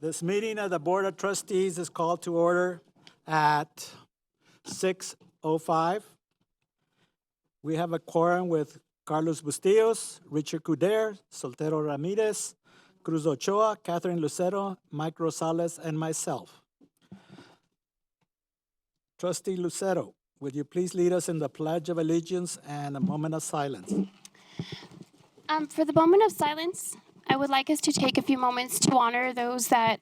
This meeting of the Board of Trustees is called to order at 6:05. We have a quorum with Carlos Bustillos, Richard Cuder, Soltero Ramirez, Cruz Ochoa, Catherine Lucero, Mike Rosales, and myself. Trustee Lucero, would you please lead us in the Pledge of Allegiance and a moment of silence? For the moment of silence, I would like us to take a few moments to honor those that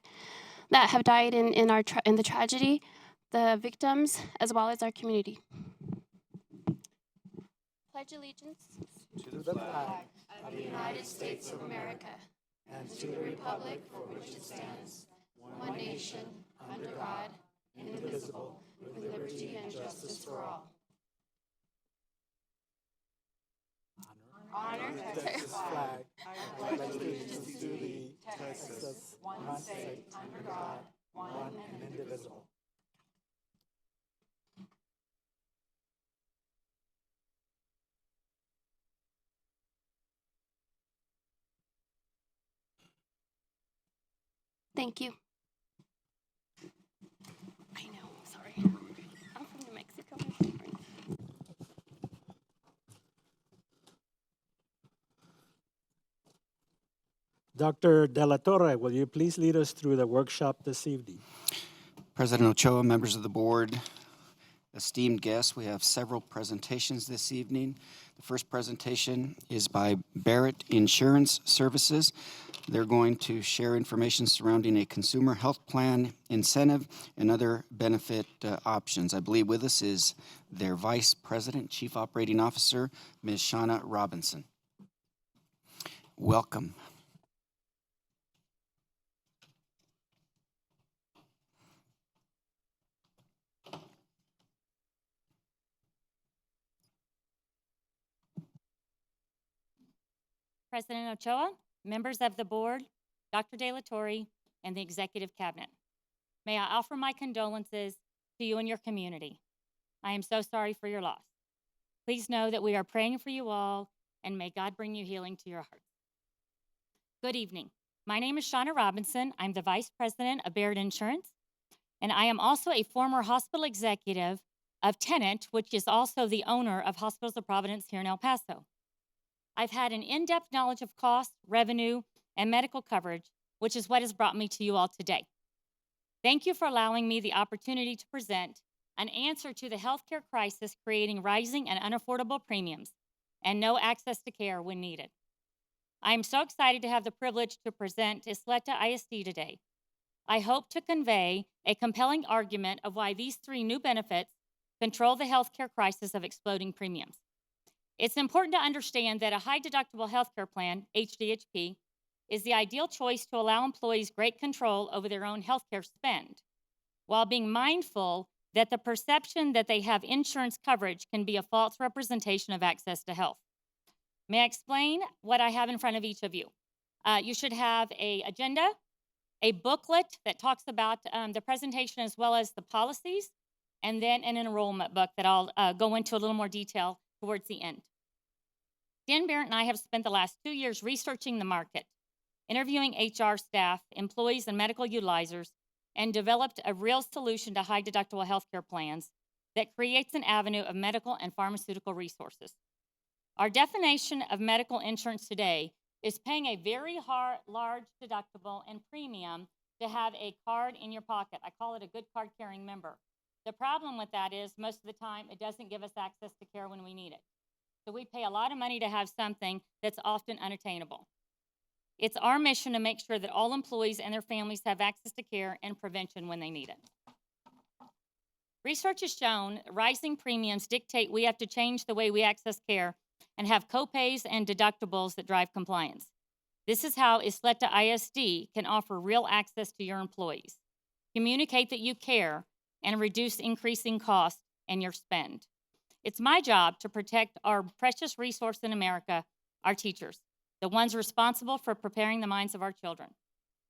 have died in the tragedy, the victims, as well as our community. Pledge allegiance To the flag of the United States of America and to the republic for which it stands, one nation, under God, indivisible, with liberty and justice for all. Honor the Texas flag. I pledge allegiance to thee, Texas, one state, under God, one and indivisible. Thank you. I know, sorry. I'm from New Mexico. Dr. De La Torre, will you please lead us through the workshop this evening? President Ochoa, members of the board, esteemed guests, we have several presentations this evening. The first presentation is by Barrett Insurance Services. They're going to share information surrounding a consumer health plan incentive and other benefit options. I believe with us is their Vice President, Chief Operating Officer, Ms. Shawna Robinson. Welcome. President Ochoa, members of the board, Dr. De La Torre, and the executive cabinet. May I offer my condolences to you and your community. I am so sorry for your loss. Please know that we are praying for you all, and may God bring you healing to your hearts. Good evening. My name is Shawna Robinson. I'm the Vice President of Barrett Insurance, and I am also a former hospital executive of Tenet, which is also the owner of Hospitals of Providence here in El Paso. I've had an in-depth knowledge of cost, revenue, and medical coverage, which is what has brought me to you all today. Thank you for allowing me the opportunity to present an answer to the healthcare crisis creating rising and unaffordable premiums and no access to care when needed. I am so excited to have the privilege to present Ysleta ISD today. I hope to convey a compelling argument of why these three new benefits control the healthcare crisis of exploding premiums. It's important to understand that a high-deductible healthcare plan, HDHP, is the ideal choice to allow employees great control over their own healthcare spend, while being mindful that the perception that they have insurance coverage can be a false representation of access to health. May I explain what I have in front of each of you? You should have an agenda, a booklet that talks about the presentation as well as the policies, and then an enrollment book that I'll go into a little more detail towards the end. Dan Barrett and I have spent the last 2 years researching the market, interviewing HR staff, employees, and medical utilizers, and developed a real solution to high-deductible healthcare plans that creates an avenue of medical and pharmaceutical resources. Our definition of medical insurance today is paying a very large deductible and premium to have a card in your pocket. I call it a good card-carrying member. The problem with that is most of the time it doesn't give us access to care when we need it. So we pay a lot of money to have something that's often unattainable. It's our mission to make sure that all employees and their families have access to care and prevention when they need it. Research has shown rising premiums dictate we have to change the way we access care and have copays and deductibles that drive compliance. This is how Ysleta ISD can offer real access to your employees, communicate that you care, and reduce increasing costs and your spend. It's my job to protect our precious resource in America, our teachers, the ones responsible for preparing the minds of our children.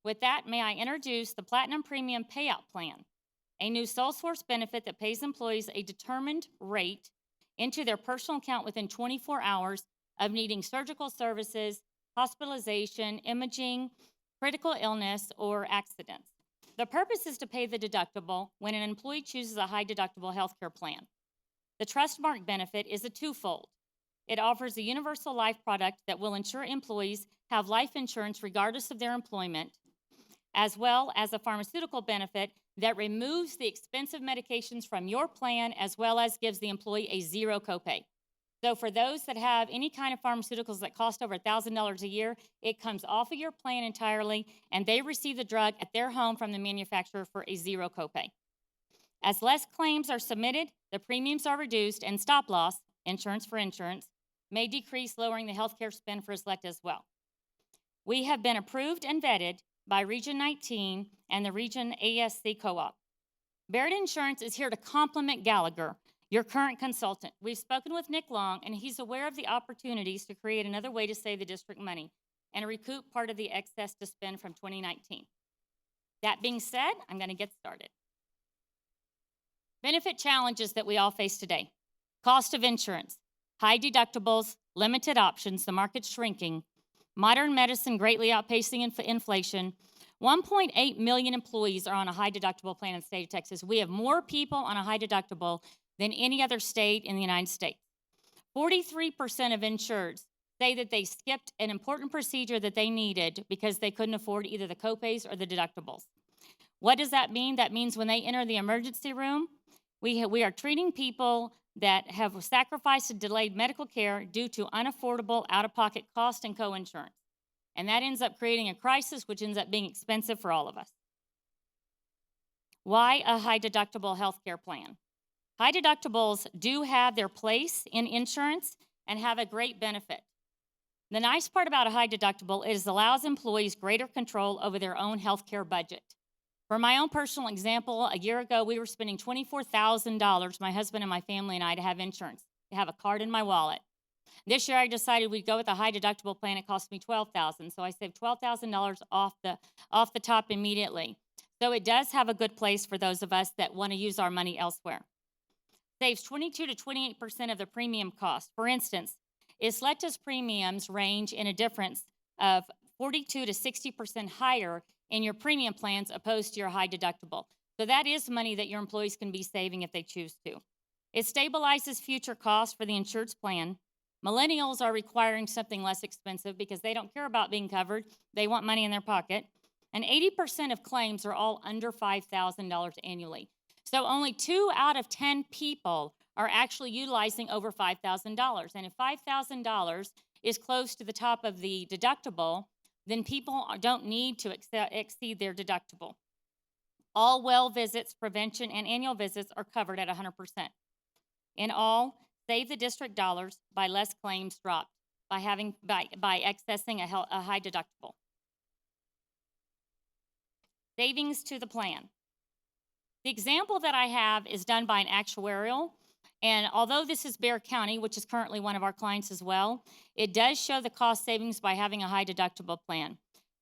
With that, may I introduce the Platinum Premium Payout Plan, a new sole source benefit that pays employees a determined rate into their personal account within 24 hours of needing surgical services, hospitalization, imaging, critical illness, or accidents. The purpose is to pay the deductible when an employee chooses a high deductible health care plan. The Trustmark benefit is a twofold. It offers a universal life product that will ensure employees have life insurance regardless of their employment, as well as a pharmaceutical benefit that removes the expensive medications from your plan, as well as gives the employee a zero copay. So for those that have any kind of pharmaceuticals that cost over $1,000 a year, it comes off of your plan entirely, and they receive the drug at their home from the manufacturer for a zero copay. As less claims are submitted, the premiums are reduced, and stop loss, insurance for insurance, may decrease, lowering the healthcare spend for Ysleta as well. We have been approved and vetted by Region 19 and the Region ASC Co-op. Barrett Insurance is here to complement Gallagher, your current consultant. We've spoken with Nick Long, and he's aware of the opportunities to create another way to save the district money and recoup part of the excess to spend from 2019. That being said, I'm going to get started. Benefit challenges that we all face today. Cost of insurance, high deductibles, limited options, the market's shrinking, modern medicine greatly outpacing inflation. 1.8 million employees are on a high deductible plan in the state of Texas. We have more people on a high deductible than any other state in the United States. 43% of insureds say that they skipped an important procedure that they needed because they couldn't afford either the copays or the deductibles. What does that mean? That means when they enter the emergency room, we are treating people that have sacrificed and delayed medical care due to unaffordable out-of-pocket cost and co-insurance. And that ends up creating a crisis, which ends up being expensive for all of us. Why a high deductible health care plan? High deductibles do have their place in insurance and have a great benefit. The nice part about a high deductible is it allows employees greater control over their own health care budget. For my own personal example, a year ago, we were spending $24,000, my husband and my family and I, to have insurance, to have a card in my wallet. This year, I decided we'd go with a high deductible plan. It cost me $12,000, so I saved $12,000 off the top immediately. So it does have a good place for those of us that want to use our money elsewhere. Saves 22 to 28% of the premium cost. For instance, Ysleta's premiums range in a difference of 42 to 60% higher in your premium plans opposed to your high deductible. So that is money that your employees can be saving if they choose to. It stabilizes future costs for the insured's plan. Millennials are requiring something less expensive because they don't care about being covered. They want money in their pocket. And 80% of claims are all under $5,000 annually. So only 2 out of 10 people are actually utilizing over $5,000. And if $5,000 is close to the top of the deductible, then people don't need to exceed their deductible. All well visits, prevention, and annual visits are covered at 100%. In all, save the district dollars by less claims dropped by accessing a high deductible. Savings to the plan. The example that I have is done by an actuarial, and although this is Bexar County, which is currently one of our clients as well, it does show the cost savings by having a high deductible plan.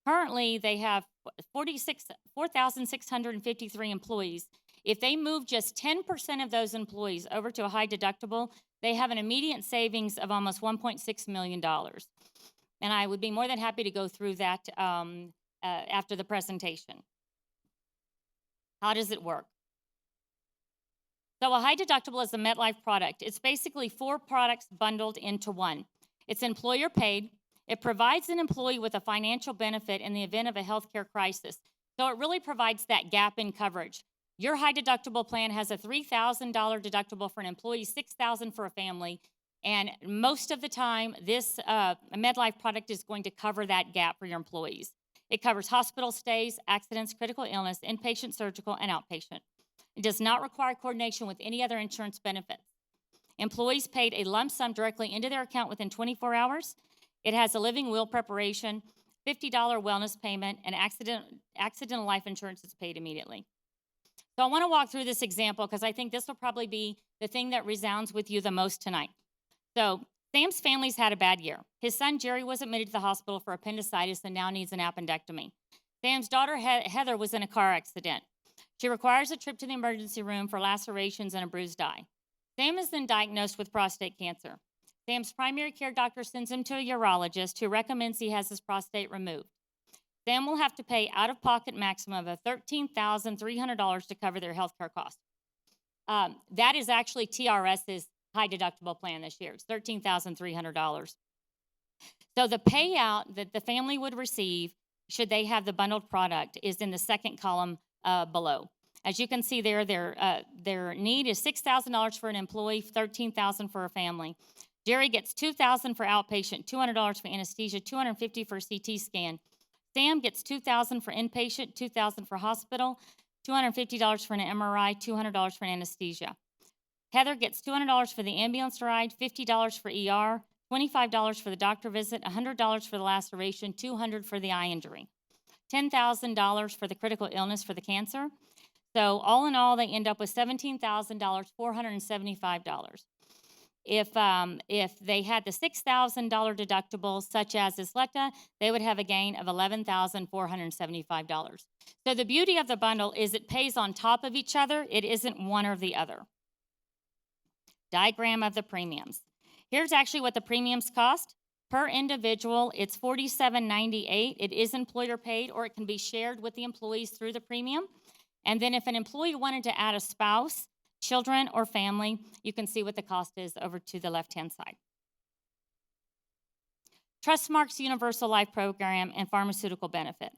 Currently, they have 4,653 employees. If they move just 10% of those employees over to a high deductible, they have an immediate savings of almost $1.6 million. And I would be more than happy to go through that after the presentation. How does it work? So a high deductible is a MetLife product. It's basically 4 products bundled into one. It's employer paid. It provides an employee with a financial benefit in the event of a healthcare crisis. So it really provides that gap in coverage. Your high deductible plan has a $3,000 deductible for an employee, $6,000 for a family. And most of the time, this MetLife product is going to cover that gap for your employees. It covers hospital stays, accidents, critical illness, inpatient surgical, and outpatient. It does not require coordination with any other insurance benefits. Employees paid a lump sum directly into their account within 24 hours. It has a living will preparation, $50 wellness payment, and accidental life insurance is paid immediately. So I want to walk through this example because I think this will probably be the thing that resounds with you the most tonight. So Sam's family's had a bad year. His son Jerry was admitted to the hospital for appendicitis and now needs an appendectomy. Sam's daughter Heather was in a car accident. She requires a trip to the emergency room for lacerations and a bruised eye. Sam is then diagnosed with prostate cancer. Sam's primary care doctor sends him to a urologist who recommends he has his prostate removed. Sam will have to pay out-of-pocket maximum of $13,300 to cover their health care costs. That is actually TRS's high deductible plan this year. It's $13,300. So the payout that the family would receive should they have the bundled product is in the second column below. As you can see there, their need is $6,000 for an employee, $13,000 for a family. Jerry gets $2,000 for outpatient, $200 for anesthesia, $250 for a CT scan. Sam gets $2,000 for inpatient, $2,000 for hospital, $250 for an MRI, $200 for an anesthesia. Heather gets $200 for the ambulance ride, $50 for ER, $25 for the doctor visit, $100 for the laceration, $200 for the eye injury, $10,000 for the critical illness for the cancer. So all in all, they end up with $17,000, $475. If they had the $6,000 deductible, such as Ysleta, they would have a gain of $11,475. So the beauty of the bundle is it pays on top of each other. It isn't one or the other. Diagram of the premiums. Here's actually what the premiums cost. Per individual, it's $47.98. It is employer paid, or it can be shared with the employees through the premium. And then if an employee wanted to add a spouse, children, or family, you can see what the cost is over to the left-hand side. Trustmark's Universal Life Program and Pharmaceutical Benefit.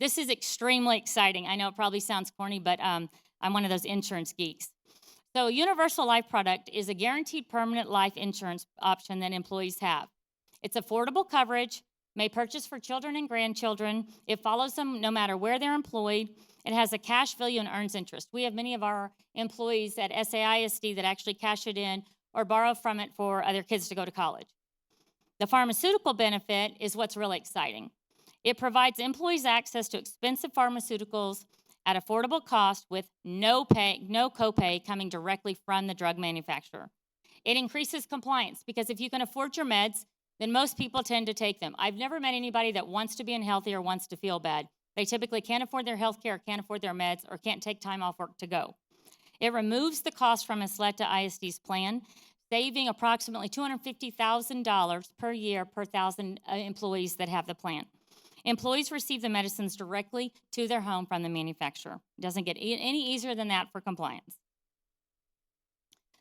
This is extremely exciting. I know it probably sounds corny, but I'm one of those insurance geeks. So a Universal Life product is a guaranteed permanent life insurance option that employees have. It's affordable coverage, may purchase for children and grandchildren. It follows them no matter where they're employed. It has a cash value and earns interest. We have many of our employees at Shawna ISD that actually cash it in or borrow from it for their kids to go to college. The pharmaceutical benefit is what's really exciting. It provides employees access to expensive pharmaceuticals at affordable cost with no copay coming directly from the drug manufacturer. It increases compliance because if you can afford your meds, then most people tend to take them. I've never met anybody that wants to be unhealthy or wants to feel bad. They typically can't afford their health care, can't afford their meds, or can't take time off work to go. It removes the cost from Ysleta ISD's plan, saving approximately $250,000 per year per 1,000 employees that have the plan. Employees receive the medicines directly to their home from the manufacturer. It doesn't get any easier than that for compliance.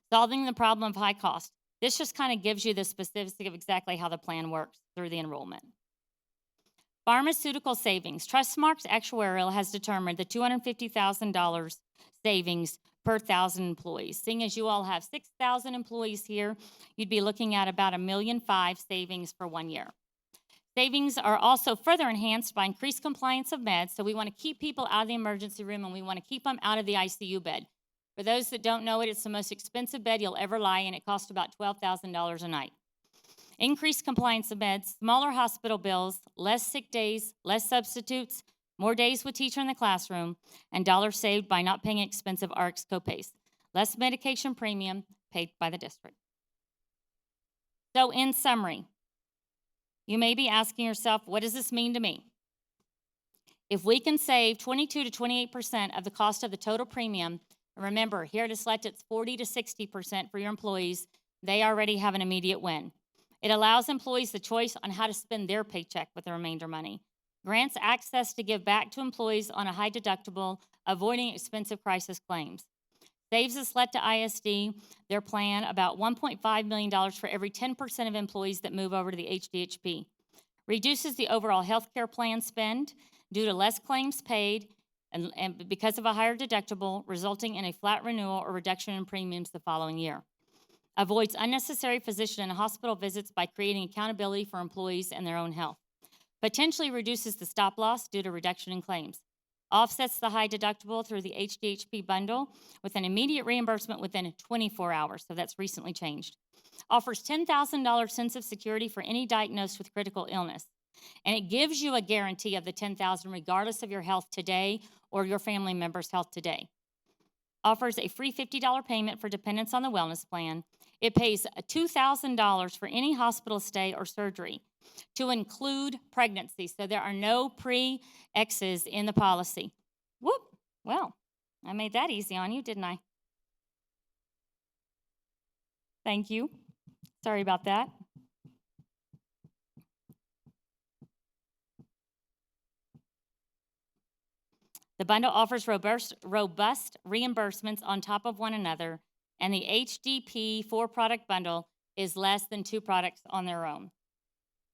Solving the problem of high cost. This just kind of gives you the specifics of exactly how the plan works through the enrollment. Pharmaceutical savings. Trustmark's actuarial has determined the $250,000 savings per 1,000 employees. Seeing as you all have 6,000 employees here, you'd be looking at about $1.5 million savings for 1 year. Savings are also further enhanced by increased compliance of meds, so we want to keep people out of the emergency room and we want to keep them out of the ICU bed. For those that don't know it, it's the most expensive bed you'll ever lie in. It costs about $12,000 a night. Increased compliance of meds, smaller hospital bills, less sick days, less substitutes, more days with teacher in the classroom, and dollars saved by not paying expensive RX copays. Less medication premium paid by the district. So in summary, you may be asking yourself, what does this mean to me? If we can save 22 to 28% of the cost of the total premium, and remember, here at Ysleta, it's 40 to 60% for your employees, they already have an immediate win. It allows employees the choice on how to spend their paycheck with the remainder money. Grants access to give back to employees on a high deductible, avoiding expensive crisis claims. Saves Ysleta ISD, their plan, about $1.5 million for every 10% of employees that move over to the HDHP. Reduces the overall health care plan spend due to less claims paid and because of a higher deductible, resulting in a flat renewal or reduction in premiums the following year. Avoids unnecessary physician and hospital visits by creating accountability for employees and their own health. Potentially reduces the stop loss due to reduction in claims. Offsets the high deductible through the HDHP bundle with an immediate reimbursement within 24 hours, so that's recently changed. Offers $10,000 sense of security for any diagnosed with critical illness. And it gives you a guarantee of the $10,000 regardless of your health today or your family member's health today. Offers a free $50 payment for dependents on the wellness plan. It pays $2,000 for any hospital stay or surgery to include pregnancy. So there are no PreXs in the policy. Whoop, well, I made that easy on you, didn't I? Thank you. Sorry about that. The bundle offers robust reimbursements on top of one another, and the HDP 4-product bundle is less than 2 products on their own.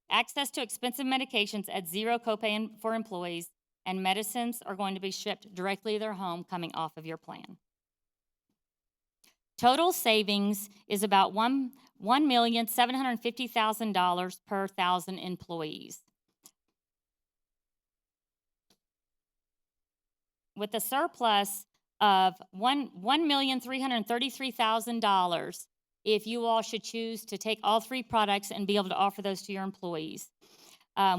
Access to expensive medications at zero copay for employees, and medicines are going to be shipped directly to their home coming off of your plan. Total savings is about $1,750,000 per 1,000 employees. With a surplus of $1,333,000 if you all should choose to take all 3 products and be able to offer those to your employees.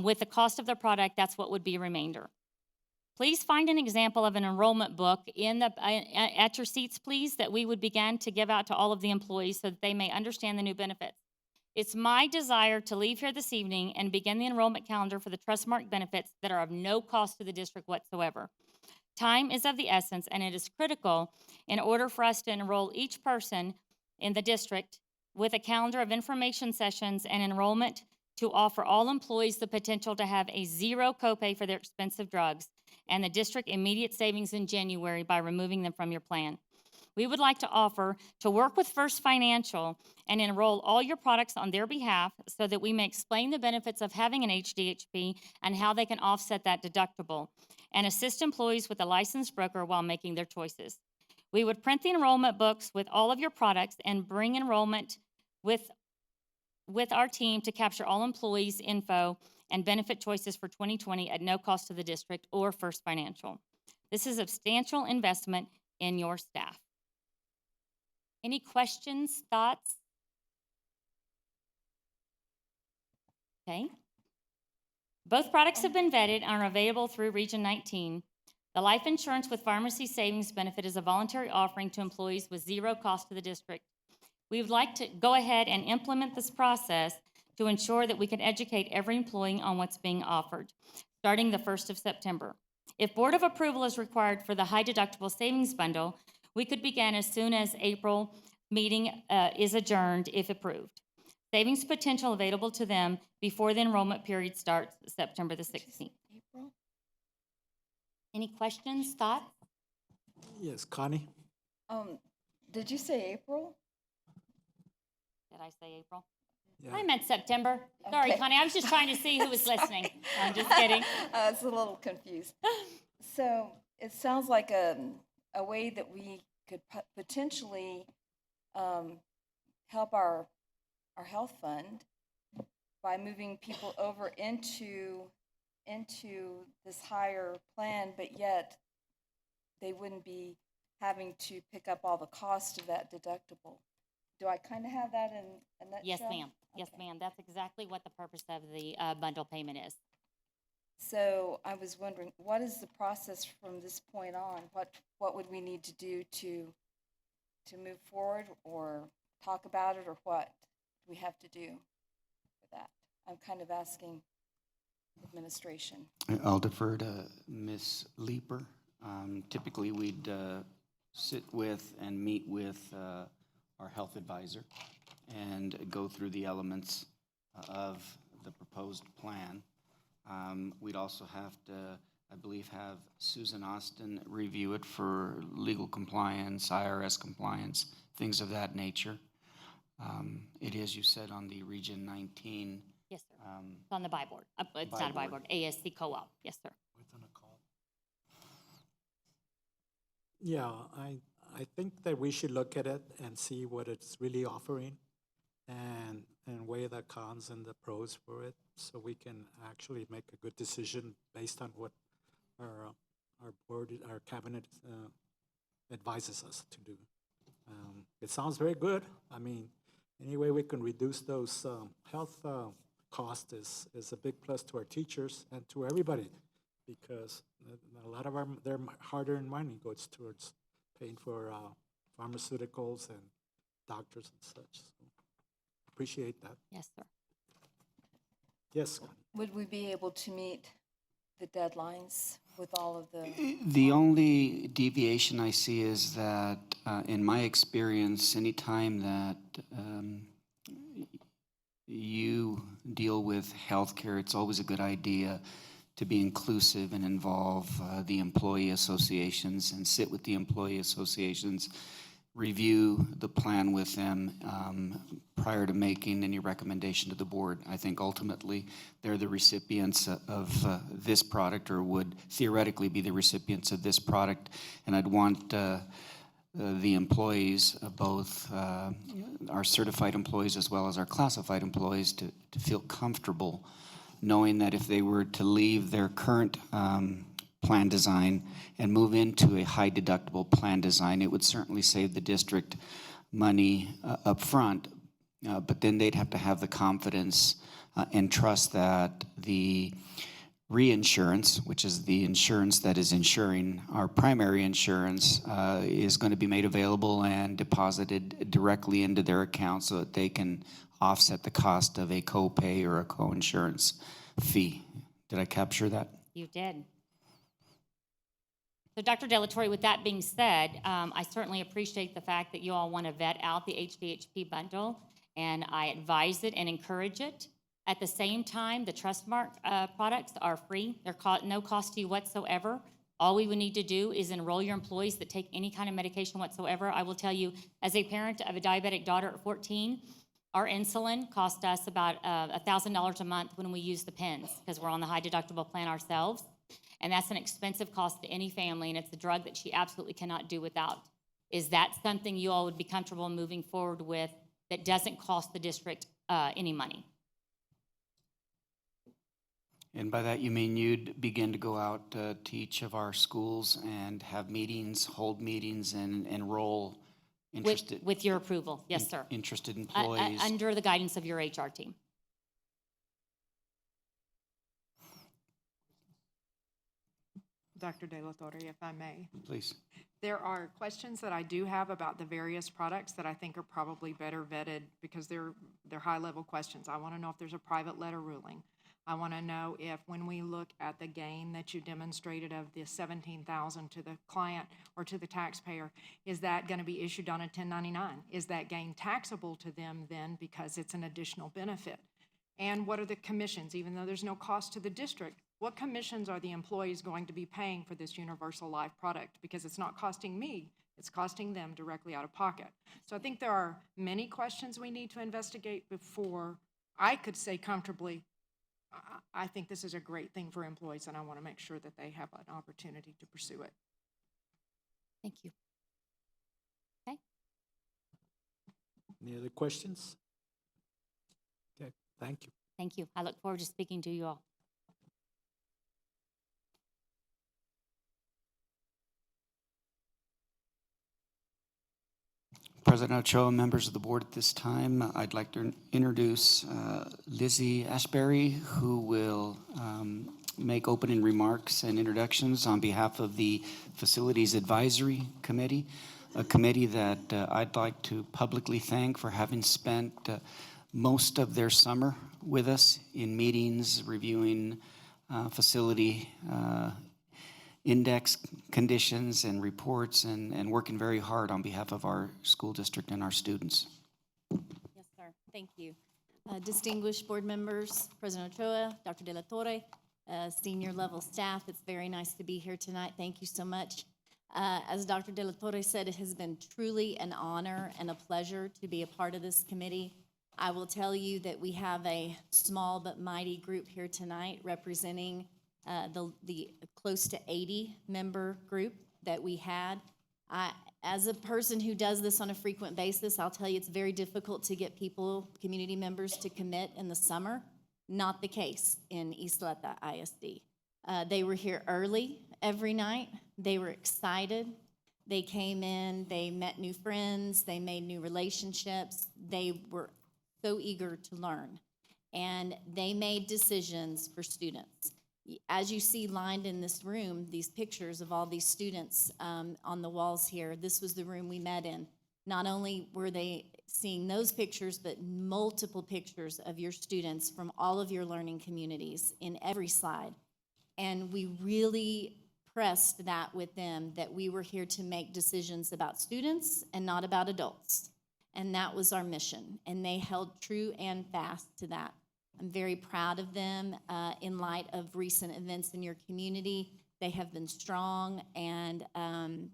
With the cost of the product, that's what would be remainder. Please find an example of an enrollment book at your seats, please, that we would begin to give out to all of the employees so that they may understand the new benefits. It's my desire to leave here this evening and begin the enrollment calendar for the Trustmark benefits that are of no cost to the district whatsoever. Time is of the essence, and it is critical in order for us to enroll each person in the district with a calendar of information sessions and enrollment to offer all employees the potential to have a zero copay for their expensive drugs and the district immediate savings in January by removing them from your plan. We would like to offer to work with First Financial and enroll all your products on their behalf so that we may explain the benefits of having an HDHP and how they can offset that deductible, and assist employees with a licensed broker while making their choices. We would print the enrollment books with all of your products and bring enrollment with our team to capture all employees' info and benefit choices for 2020 at no cost to the district or First Financial. This is a substantial investment in your staff. Any questions, thoughts? Okay. Both products have been vetted and are available through Region 19. The life insurance with pharmacy savings benefit is a voluntary offering to employees with zero cost to the district. We would like to go ahead and implement this process to ensure that we can educate every employee on what's being offered, starting the 1st of September. If board of approval is required for the high deductible savings bundle, we could begin as soon as April meeting is adjourned if approved. Savings potential available to them before the enrollment period starts September the 16th. April? Any questions, thoughts? Yes, Connie? Did you say April? Did I say April? Yeah. I meant September. Sorry, Okay. Connie, I was just trying to see who was listening. I'm just kidding. I was a little confused. So it sounds like a way that we could potentially help our health fund by moving people over into this higher plan, but yet they wouldn't be having to pick up all the cost of that deductible. Do I kind of have that in a nutshell? Yes, ma'am. Yes, Okay. ma'am. That's exactly what the purpose of the bundle payment is. So I was wondering, what is the process from this point on? What would we need to do to move forward, or talk about it, or what do we have to do for that? I'm kind of asking administration. I'll defer to Ms. Leeper. Typically, we'd sit with and meet with our health advisor and go through the elements of the proposed plan. We'd also have to, I believe, have Susan Austin review it for legal compliance, IRS compliance, things of that nature. It is, you said, on the Region 19. Yes, sir. It's on the buy board. It's not a buy board. ASC co-op. Yes, sir. Yeah, I think that we should look at it and see what it's really offering and weigh the cons and the pros for it, so we can actually make a good decision based on what our board, our cabinet advises us to do. It sounds very good. I mean, any way we can reduce those health costs is a big plus to our teachers and to everybody, because a lot of their hard-earned money goes towards paying for pharmaceuticals and doctors and such. So appreciate that. Yes, sir. Yes. Would we be able to meet the deadlines with all of the? The only deviation I see is that, in my experience, anytime that you deal with healthcare, it's always a good idea to be inclusive and involve the employee associations and sit with the employee associations, review the plan with them prior to making any recommendation to the board. I think ultimately they're the recipients of this product, or would theoretically be the recipients of this product, and I'd want the employees of both our certified employees as well as our classified employees to feel comfortable knowing that if they were to leave their current plan design and move into a high deductible plan design, it would certainly save the district money up front, but then they'd have to have the confidence and trust that the reinsurance, which is the insurance that is insuring our primary insurance, is going to be made available and deposited directly into their account so that they can offset the cost of a copay or a co-insurance fee. Did I capture that? You did. So Dr. Delatorre, with that being said, I certainly appreciate the fact that you all want to vet out the HDHP bundle, and I advise it and encourage it. At the same time, the Trustmark products are free. They're no cost to you whatsoever. All we would need to do is enroll your employees that take any kind of medication whatsoever. I will tell you, as a parent of a diabetic daughter at 14, our insulin cost us about $1,000 a month when we use the pens, because we're on the high deductible plan ourselves. And that's an expensive cost to any family, and it's a drug that she absolutely cannot do without. Is that something you all would be comfortable moving forward with that doesn't cost the district any money? And by that you mean you'd begin to go out to each of our schools and have meetings, hold meetings, and enroll interested With your approval, yes, sir. interested employees. Under the guidance of your HR team. Dr. De La Torre, if I may. Please. There are questions that I do have about the various products that I think are probably better vetted because they're high-level questions. I want to know if there's a private letter ruling. I want to know if, when we look at the gain that you demonstrated of the $17,000 to the client or to the taxpayer, is that going to be issued on a 1099? Is that gain taxable to them then because it's an additional benefit? And what are the commissions, even though there's no cost to the district? What commissions are the employees going to be paying for this universal life product? Because it's not costing me, it's costing them directly out of pocket. So I think there are many questions we need to investigate before I could say comfortably, I think this is a great thing for employees, and I want to make sure that they have an opportunity to pursue it. Thank you. Okay. Any other questions? Okay, thank you. Thank you. I look forward to speaking to you all. President Ochoa, members of the board, at this time, I'd like to introduce Lizzie Ashbury, who will make opening remarks and introductions on behalf of the Facilities Advisory Committee, a committee that I'd like to publicly thank for having spent most of their summer with us in meetings, reviewing facility index conditions and reports, and working very hard on behalf of our school district and our students. Yes, sir. Thank you. Distinguished board members, President Ochoa, Dr. De La Torre, senior level staff, it's very nice to be here tonight. Thank you so much. As Dr. De La Torre said, it has been truly an honor and a pleasure to be a part of this committee. I will tell you that we have a small but mighty group here tonight representing the close to 80 member group that we had. As a person who does this on a frequent basis, I'll tell you it's very difficult to get people, community members, to commit in the summer. Not the case in Ysleta ISD. They were here early every night. They were excited. They came in, they met new friends, they made new relationships. They were so eager to learn. And they made decisions for students. As you see lined in this room, these pictures of all these students on the walls here, this was the room we met in. Not only were they seeing those pictures, but multiple pictures of your students from all of your learning communities in every slide. And we really pressed that with them, that we were here to make decisions about students and not about adults. and that was our mission, and they held true and fast to that. I'm very proud of them in light of recent events in your community. They have been strong, and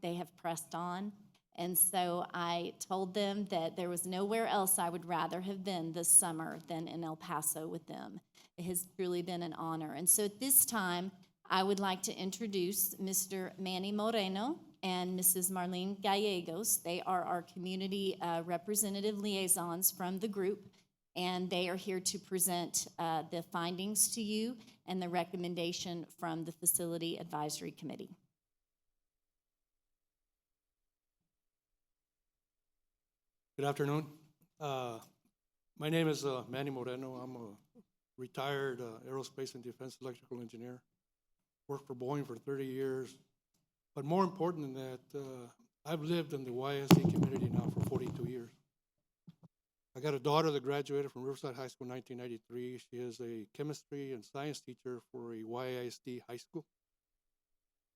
they have pressed on. And so I told them that there was nowhere else I would rather have been this summer than in El Paso with them. It has truly been an honor. And so at this time, I would like to introduce Mr. Manny Moreno and Mrs. Marlene Gallegos. They are our community representative liaisons from the group, and they are here to present the findings to you and the recommendation from the Facility Advisory Committee. Good afternoon. My name is Manny Moreno. I'm a retired aerospace and defense electrical engineer. Worked for Boeing for 30 years. But more important than that, I've lived in the YSD community now for 42 years. I got a daughter that graduated from Riverside High School in 1993. She is a chemistry and science teacher for a YSD high school.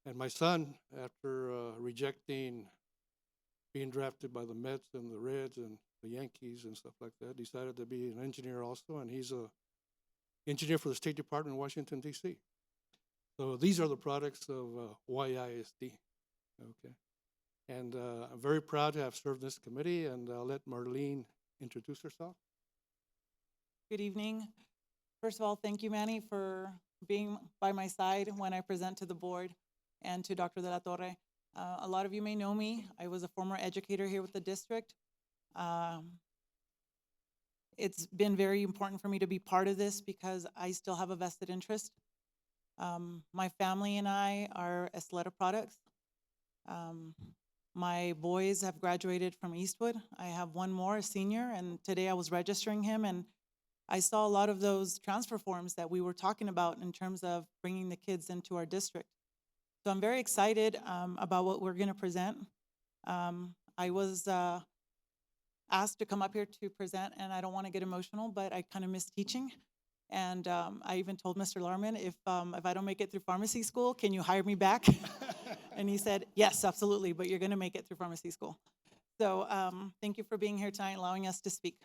And my son, after rejecting being drafted by the Mets and the Reds and the Yankees and stuff like that, decided to be an engineer also, and he's a engineer for the State Department in Washington, D.C. So these are the products of YISD, okay? And I'm very proud to have served this committee, and I'll let Marlene introduce herself. Good evening. First of all, thank you, Manny, for being by my side when I present to the board and to Dr. De La Torre. A lot of you may know me. I was a former educator here with the district. It's been very important for me to be part of this because I still have a vested interest. My family and I are Ysleta products. My boys have graduated from Eastwood. I have one more, a senior, and today I was registering him, and I saw a lot of those transfer forms that we were talking about in terms of bringing the kids into our district. So I'm very excited about what we're going to present. I was asked to come up here to present, and I don't want to get emotional, but I kind of miss teaching. And I even told Mr. Larman, if I don't make it through pharmacy school, can you hire me back? And he said, yes, absolutely, but you're going to make it through pharmacy school. So thank you for being here tonight, allowing us to speak.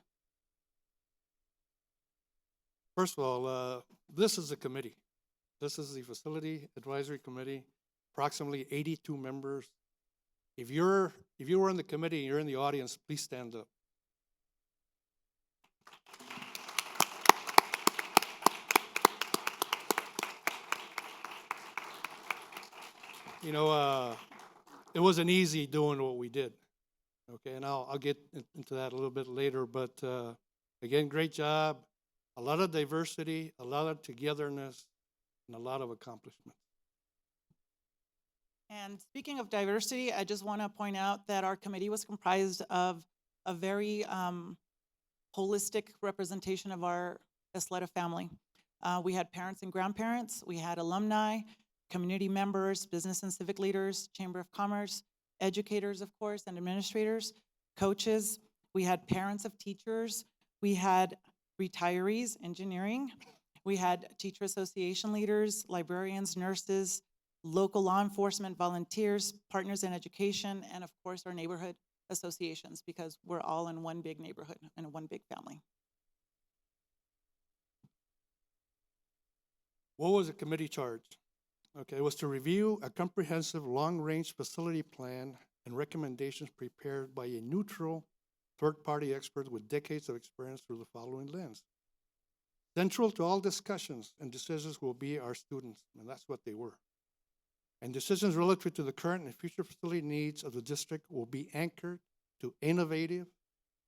First of all, this is a committee. This is the Facility Advisory Committee, approximately 82 members. If you were in the committee and you're in the audience, please stand up. You know, it wasn't easy doing what we did, okay? And I'll get into that a little bit later, but again, great job. A lot of diversity, a lot of togetherness, and a lot of accomplishments. And speaking of diversity, I just want to point out that our committee was comprised of a very holistic representation of our Ysleta family. We had parents and grandparents, we had alumni, community members, business and civic leaders, Chamber of Commerce, educators, of course, and administrators, coaches. We had parents of teachers. We had retirees, engineering. We had teacher association leaders, librarians, nurses, local law enforcement, volunteers, partners in education, and of course our neighborhood associations, because we're all in one big neighborhood and one big family. What was the committee charge? Okay, it was to review a comprehensive long-range facility plan and recommendations prepared by a neutral third-party expert with decades of experience through the following lens. Central to all discussions and decisions will be our students, and that's what they were. And decisions relative to the current and future facility needs of the district will be anchored to innovative,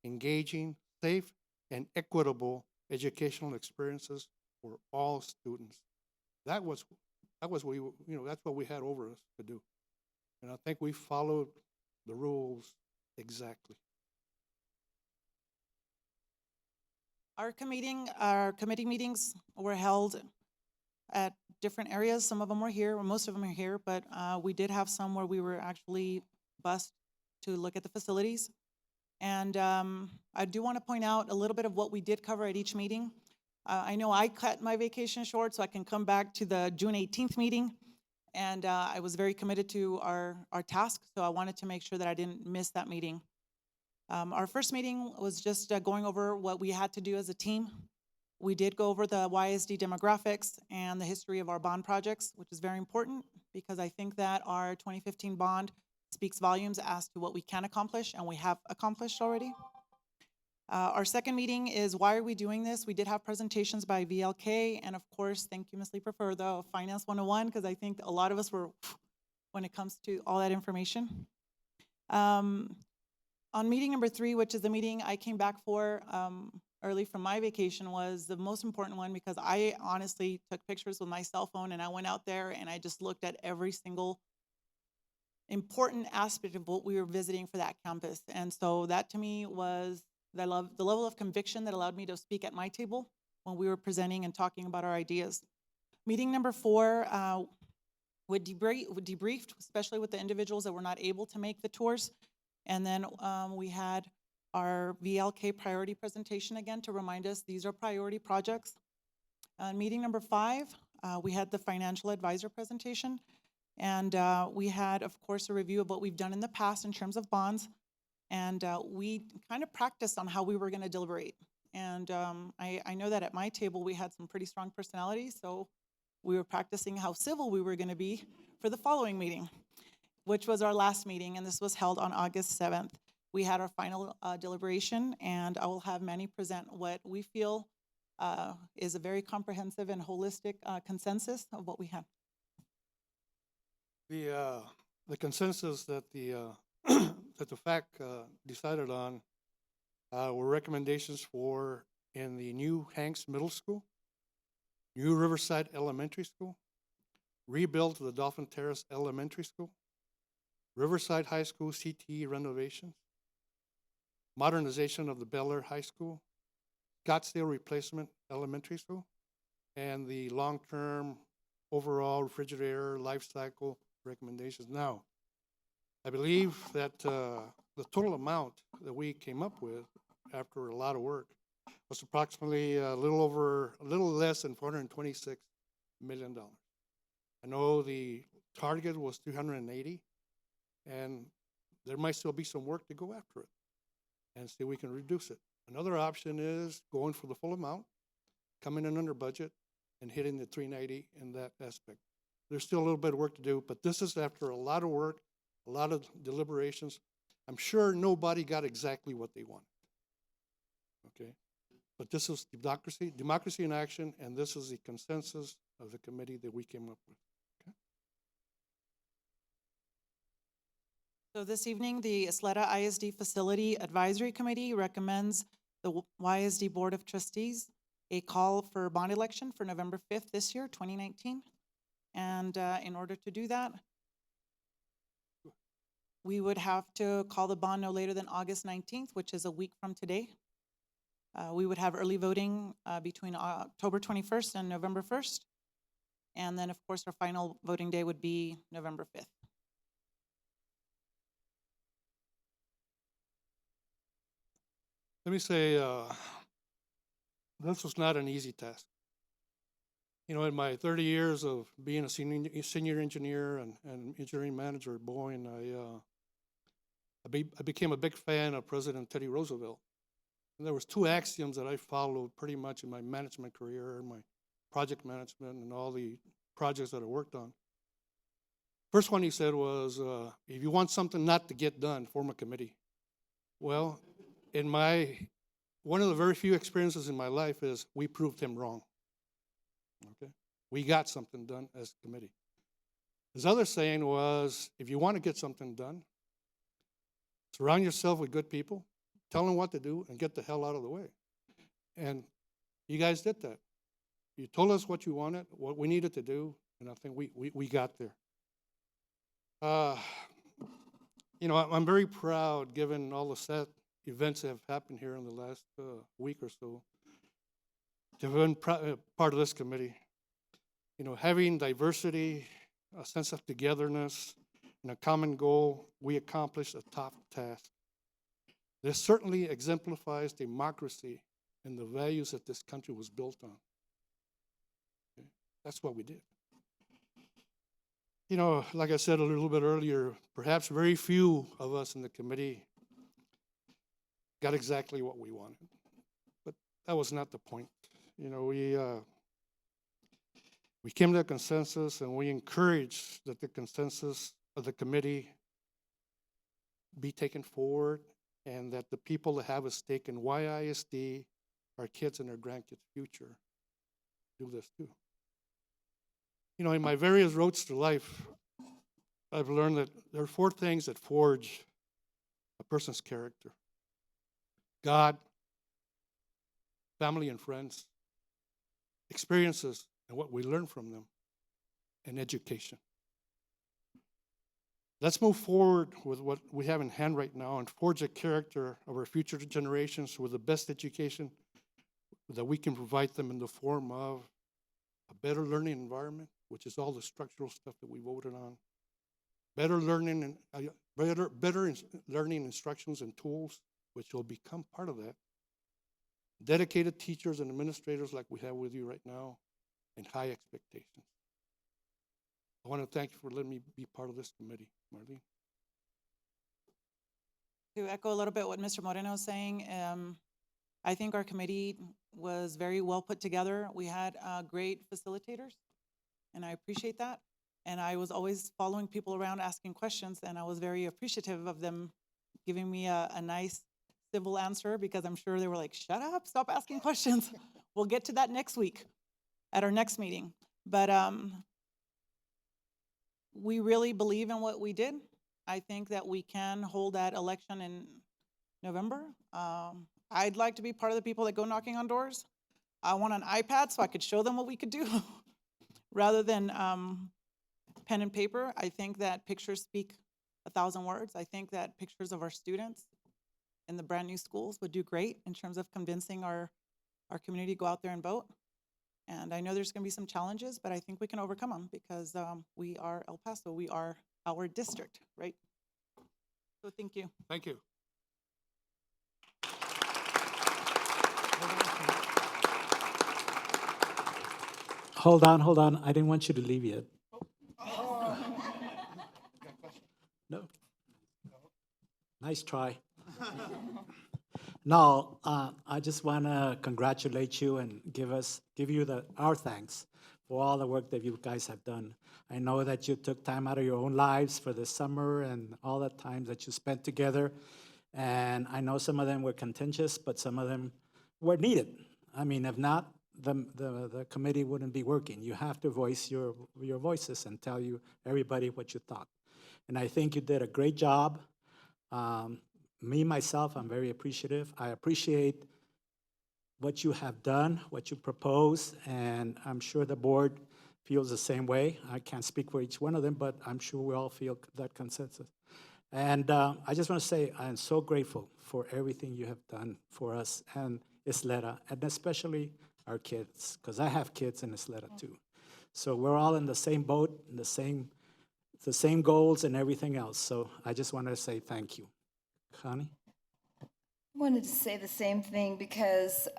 engaging, safe, and equitable educational experiences for all students. That was that's what we had over us to do. And I think we followed the rules exactly. Our committee meetings were held at different areas. Some of them were here, or most of them are here, but we did have some where we were actually bused to look at the facilities. And I do want to point out a little bit of what we did cover at each meeting. I know I cut my vacation short so I can come back to the June 18th meeting, and I was very committed to our task, so I wanted to make sure that I didn't miss that meeting. Our first meeting was just going over what we had to do as a team. We did go over the YSD demographics and the history of our bond projects, which is very important because I think that our 2015 bond speaks volumes as to what we can accomplish and we have accomplished already. Our second meeting is why are we doing this? We did have presentations by VLK, and of course, thank you, Ms. Leeper, for the Finance 101, because I think a lot of us were, when it comes to all that information. On meeting number 3, which is the meeting I came back for early from my vacation, was the most important one because I honestly took pictures with my cell phone and I went out there and I just looked at every single important aspect of what we were visiting for that campus. And so that to me was the level of conviction that allowed me to speak at my table when we were presenting and talking about our ideas. Meeting number 4, we debriefed, especially with the individuals that were not able to make the tours. And then we had our VLK priority presentation again to remind us these are priority projects. Meeting number 5, we had the financial advisor presentation. And we had, of course, a review of what we've done in the past in terms of bonds. And we kind of practiced on how we were going to deliberate. And I know that at my table, we had some pretty strong personalities. So we were practicing how civil we were going to be for the following meeting, which was our last meeting. And this was held on August 7th. We had our final deliberation. And I will have Manny present what we feel is a very comprehensive and holistic consensus of what we have. The consensus that the that the FAC decided on were recommendations for in the new Hanks Middle School, new Riverside Elementary School, rebuild the Dolphin Terrace Elementary School, Riverside High School CTE renovations, modernization of the Bel Air High School, Scottsdale Replacement Elementary School, and the long-term overall refrigerator life cycle recommendations. Now, I believe that the total amount that we came up with after a lot of work was approximately a little less than $426 million. I know the target was 380, and there might still be some work to go after it and see if we can reduce it. Another option is going for the full amount, coming in under budget, and hitting the 390 in that aspect. There's still a little bit of work to do, but this is after a lot of work, a lot of deliberations. I'm sure nobody got exactly what they wanted. Okay? But this is democracy in action, and this is the consensus of the committee that we came up with. Okay? So this evening, the Ysleta ISD Facility Advisory Committee recommends the YSD Board of Trustees a call for bond election for November 5th this year, 2019. And in order to do that, we would have to call the bond no later than August 19th, which is a week from today. We would have early voting between October 21st and November 1st. And then, of course, our final voting day would be November 5th. Let me say, this was not an easy task. You know, in my 30 years of being a senior engineer and engineering manager at Boeing, I became a big fan of President Teddy Roosevelt. And there was 2 axioms that I followed pretty much in my management career and my project management and all the projects that I worked on. First one he said was, if you want something not to get done, form a committee. Well, one of the very few experiences in my life is we proved him wrong. Okay? We got something done as a committee. His other saying was, if you want to get something done, surround yourself with good people, tell them what to do, and get the hell out of the way. And you guys did that. You told us what you wanted, what we needed to do, and I think we got there. You know, I'm very proud, given all the sad events that have happened here in the last week or so, to have been part of this committee. You know, having diversity, a sense of togetherness, and a common goal, we accomplished a tough task. This certainly exemplifies democracy and the values that this country was built on. Okay? That's what we did. You know, like I said a little bit earlier, perhaps very few of us in the committee got exactly what we wanted. But that was not the point. You know, we came to a consensus, and we encouraged that the consensus of the committee be taken forward, and that the people that have a stake in YISD, our kids and our grandkids' future, do this too. You know, in my various roads to life, I've learned that there are 4 things that forge a person's character: God, family and friends, experiences and what we learn from them, and education. Let's move forward with what we have in hand right now and forge a character of our future generations with the best education that we can provide them in the form of a better learning environment, which is all the structural stuff that we voted on, better learning and better learning instructions and tools, which will become part of that, dedicated teachers and administrators like we have with you right now, and high expectations. I want to thank you for letting me be part of this committee, Marlene. To echo a little bit what Mr. Moreno is saying, I think our committee was very well put together. We had great facilitators, and I appreciate that. And I was always following people around asking questions, and I was very appreciative of them giving me a nice civil answer, because I'm sure they were like, shut up, stop asking questions. We'll get to that next week at our next meeting. But we really believe in what we did. I think that we can hold that election in November. I'd like to be part of the people that go knocking on doors. I want an iPad so I could show them what we could do rather than pen and paper. I think that pictures speak 1,000 words. I think that pictures of our students in the brand new schools would do great in terms of convincing our community to go out there and vote. And I know there's going to be some challenges, but I think we can overcome them, because we are El Paso. We are our district, right? So thank you. Thank you. Hold on. I didn't want you to leave yet. No. Nice try. No, I just want to congratulate you and give you our thanks for all the work that you guys have done. I know that you took time out of your own lives for the summer and all the time that you spent together. And I know some of them were contentious, but some of them were needed. I mean, if not, the committee wouldn't be working. You have to voice your voices and tell everybody what you thought. And I think you did a great job. Myself, I'm very appreciative. I appreciate what you have done, what you propose, and I'm sure the board feels the same way. I can't speak for each one of them, but I'm sure we all feel that consensus. And I just want to say I'm so grateful for everything you have done for us and Ysleta, and especially our kids, because I have kids in Ysleta too. So we're all in the same boat, in the same goals and everything else. So I just want to say thank you. Connie? I wanted to say the same thing, because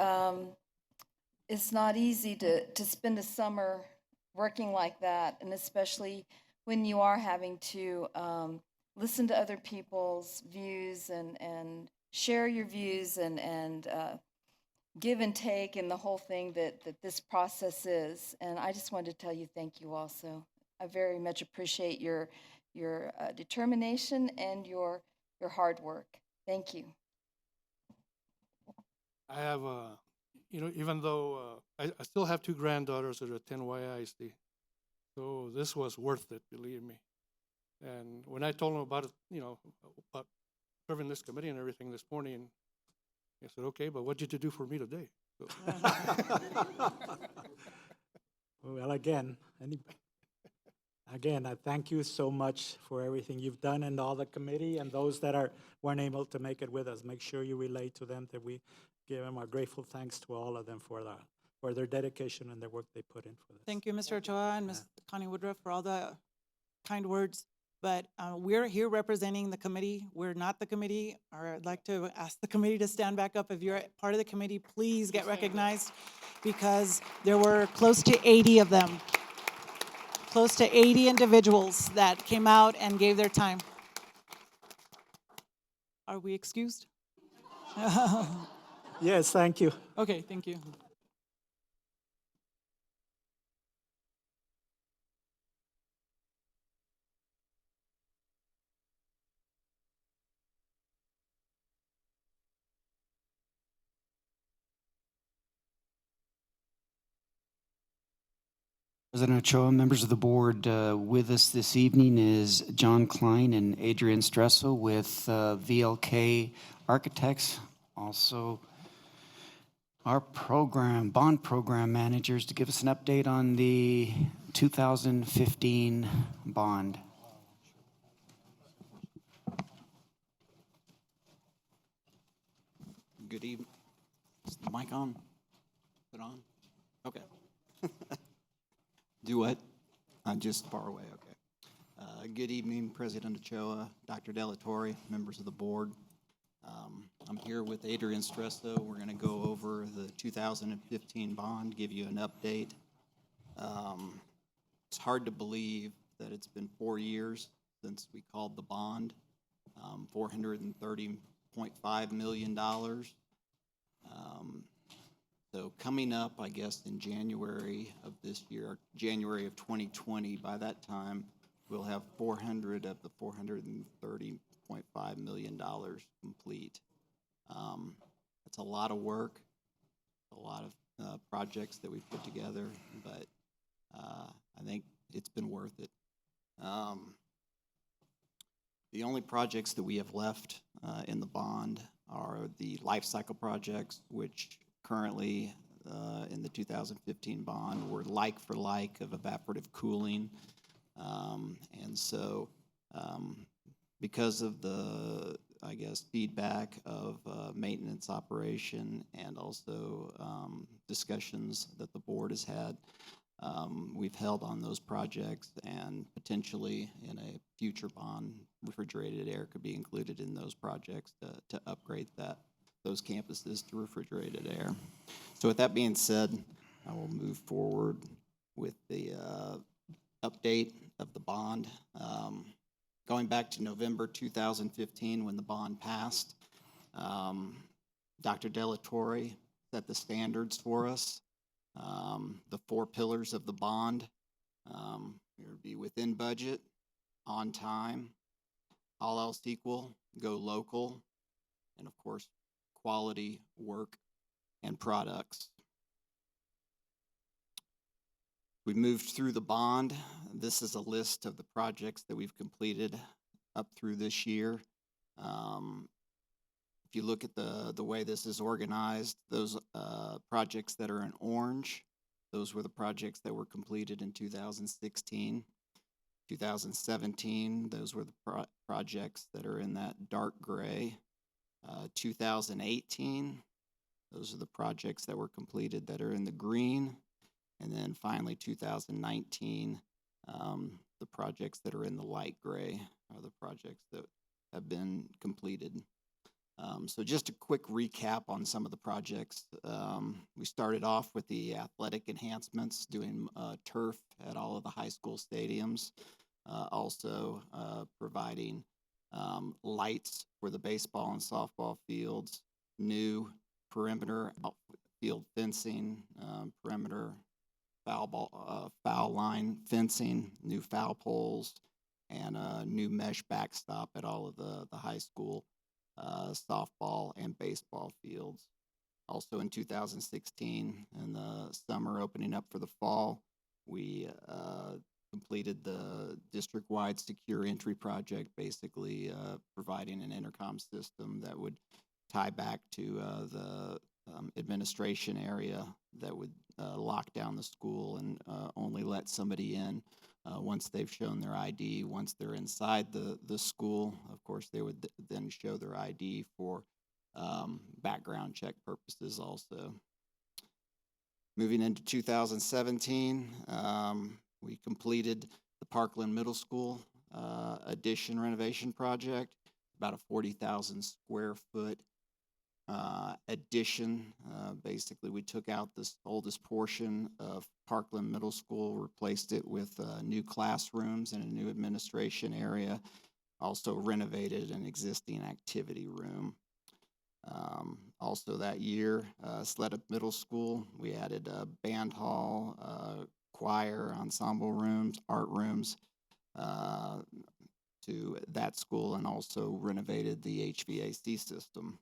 it's not easy to spend a summer working like that, and especially when you are having to listen to other people's views and share your views and give and take, and the whole thing that this process is. And I just wanted to tell you thank you also. I very much appreciate your determination and your hard work. Thank you. I have, even though I still have 2 granddaughters that attend YISD, so this was worth it, believe me. And when I told them about it, about serving this committee and everything this morning, I said, okay, but what did you do for me today? So. Well, again, I thank you so much for everything you've done, and all the committee and those that weren't able to make it with us. Make sure you relate to them that we give them our grateful thanks to all of them for their dedication and their work they put in for this. Thank you, Mr. Ochoa and Ms. Connie Woodruff, for all the kind words. But we're here representing the committee. We're not the committee. Or I'd like to ask the committee to stand back up. If you're part of the committee, please get recognized, because there were close to 80 of them. Close to 80 individuals that came out and gave their time. Are we excused? Yes, thank you. Okay, thank you. President Ochoa, members of the board, with us this evening is John Klein and Adrian Stresso with VLK Architects, also our bond program managers, to give us an update on the 2015 bond. Good evening. Is the mic on? Put on? Okay. Do what? I'm just far away, okay. Good evening, President Ochoa, Dr. Delatorre, members of the board. I'm here with Adrian Stresso. We're going to go over the 2015 bond, give you an update. It's hard to believe that it's been 4 years since we called the bond, $430.5 million. So coming up, I guess, in January of this year, January of 2020, by that time, we'll have 400 of the $430.5 million complete. It's a lot of work, a lot of projects that we've put together, but I think it's been worth it. The only projects that we have left in the bond are the life cycle projects, which currently in the 2015 bond were like for like of evaporative cooling. And so because of the, I guess, feedback of maintenance operation and also discussions that the board has had, we've held on those projects, and potentially in a future bond, refrigerated air could be included in those projects to upgrade those campuses to refrigerated air. So with that being said, I will move forward with the update of the bond. Going back to November 2015 when the bond passed, Dr. Delatorre set the standards for us. The 4 pillars of the bond. It would be within budget, on time, all else equal, go local, and of course, quality work and products. We moved through the bond. This is a list of the projects that we've completed up through this year. If you look at the way this is organized, those projects that are in orange, those were the projects that were completed in 2016. 2017, those were the projects that are in that dark gray. 2018, those are the projects that were completed that are in the green. And then finally, 2019, the projects that are in the light gray are the projects that have been completed. So just a quick recap on some of the projects. We started off with the athletic enhancements, doing turf at all of the high school stadiums, also providing lights for the baseball and softball fields, new perimeter outfield fencing, perimeter foul line fencing, new foul poles, and a new mesh backstop at all of the high school softball and baseball fields. Also in 2016, in the summer opening up for the fall, we completed the district-wide secure entry project, basically providing an intercom system that would tie back to the administration area that would lock down the school and only let somebody in once they've shown their ID. Once they're inside the school, of course, they would then show their ID for background check purposes also. Moving into 2017, we completed the Parkland Middle School addition renovation project, about a 40,000 square foot addition. Basically, we took out this oldest portion of Parkland Middle School, replaced it with new classrooms and a new administration area, also renovated an existing activity room. Also that year, Ysleta Middle School, we added a band hall, choir, ensemble rooms, art rooms to that school, and also renovated the HVAC system.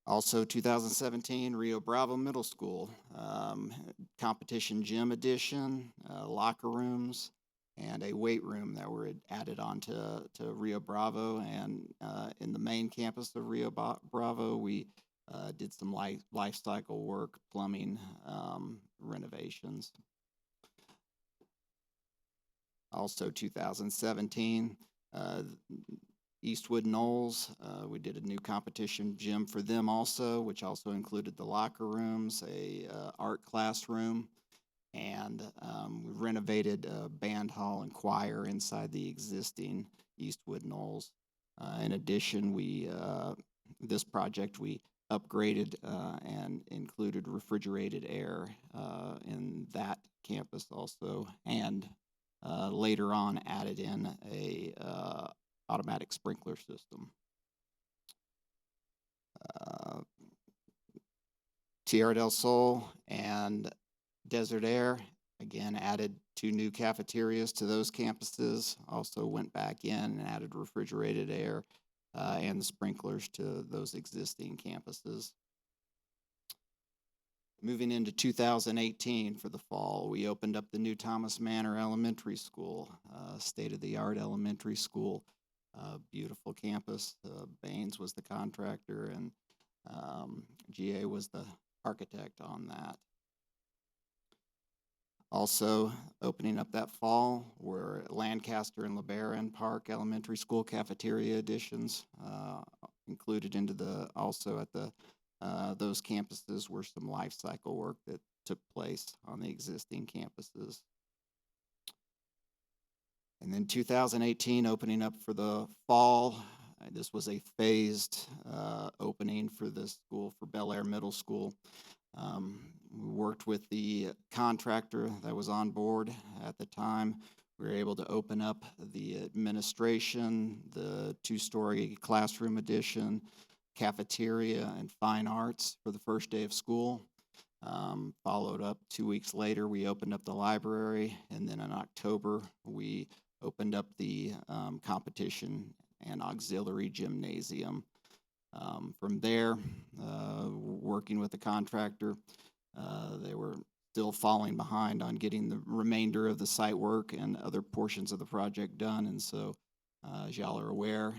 Also, 2017, Rio Bravo Middle School, competition gym addition, locker rooms, and a weight room that were added on to Rio Bravo. And in the main campus of Rio Bravo, we did some life cycle work, plumbing, renovations. Also, 2017, Eastwood Knowles, we did a new competition gym for them also, which also included the locker rooms, a art classroom, and we renovated a band hall and choir inside the existing Eastwood Knowles. In addition, this project we upgraded and included refrigerated air in that campus also, and later on added in a automatic sprinkler system. Tierra Del Sol and Desert Air, again, added 2 new cafeterias to those campuses. Also went back in and added refrigerated air and the sprinklers to those existing campuses. Moving into 2018 for the fall, we opened up the new Thomas Manor Elementary School, state-of-the-art elementary school. Beautiful campus. Baines was the contractor, and GA was the architect on that. Also, opening up that fall were Lancaster and LeBaron Park Elementary School cafeteria additions. Included into also at those campuses were some life cycle work that took place on the existing campuses. And then 2018, opening up for the fall. This was a phased opening for the school, for Bel Air Middle School. We worked with the contractor that was on board at the time. We were able to open up the administration, the 2-story classroom addition, cafeteria, and fine arts for the first day of school. Followed up 2 weeks later, we opened up the library, and then in October, we opened up the competition and auxiliary gymnasium. From there, working with the contractor, they were still falling behind on getting the remainder of the site work and other portions of the project done, and so as y'all are aware,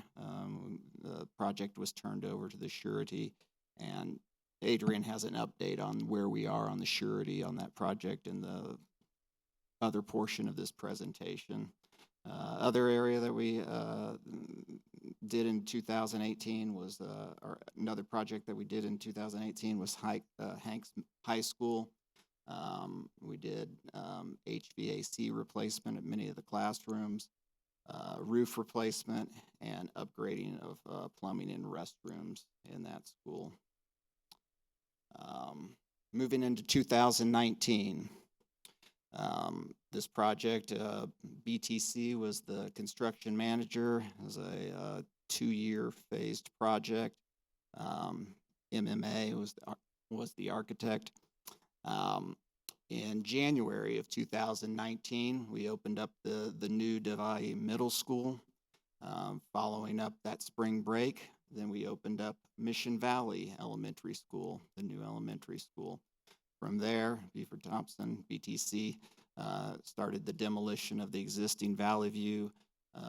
the project was turned over to the surety, and Adrian has an update on where we are on the surety on that project in the other portion of this presentation. Other area that we did in 2018 was, or another project that we did in 2018 was Hanks High School. We did HVAC replacement at many of the classrooms, roof replacement, and upgrading of plumbing and restrooms in that school. Moving into 2019, this project, BTC was the construction manager. It was a 2-year phased project. MMA was the architect. In January of 2019, we opened up the new Devai Middle School. Following up that spring break, then we opened up Mission Valley Elementary School, the new elementary school. From there, Beaufort Thompson, BTC, started the demolition of the existing Valley View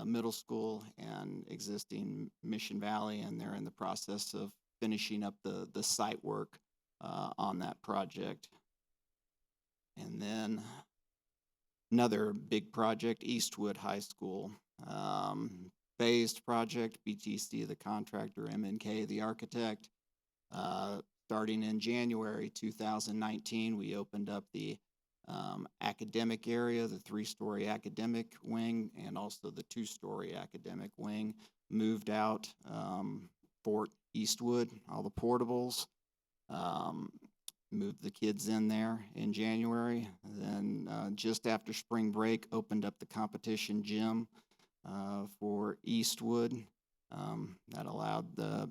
Middle School and existing Mission Valley, and they're in the process of finishing up the site work on that project. And then another big project, Eastwood High School. Phased project, BTC the contractor, MNK the architect. Starting in January 2019, we opened up the academic area, the 3-story academic wing, and also the 2-story academic wing. Moved out Fort Eastwood, all the portables. Moved the kids in there in January. Then just after spring break, opened up the competition gym for Eastwood. That allowed the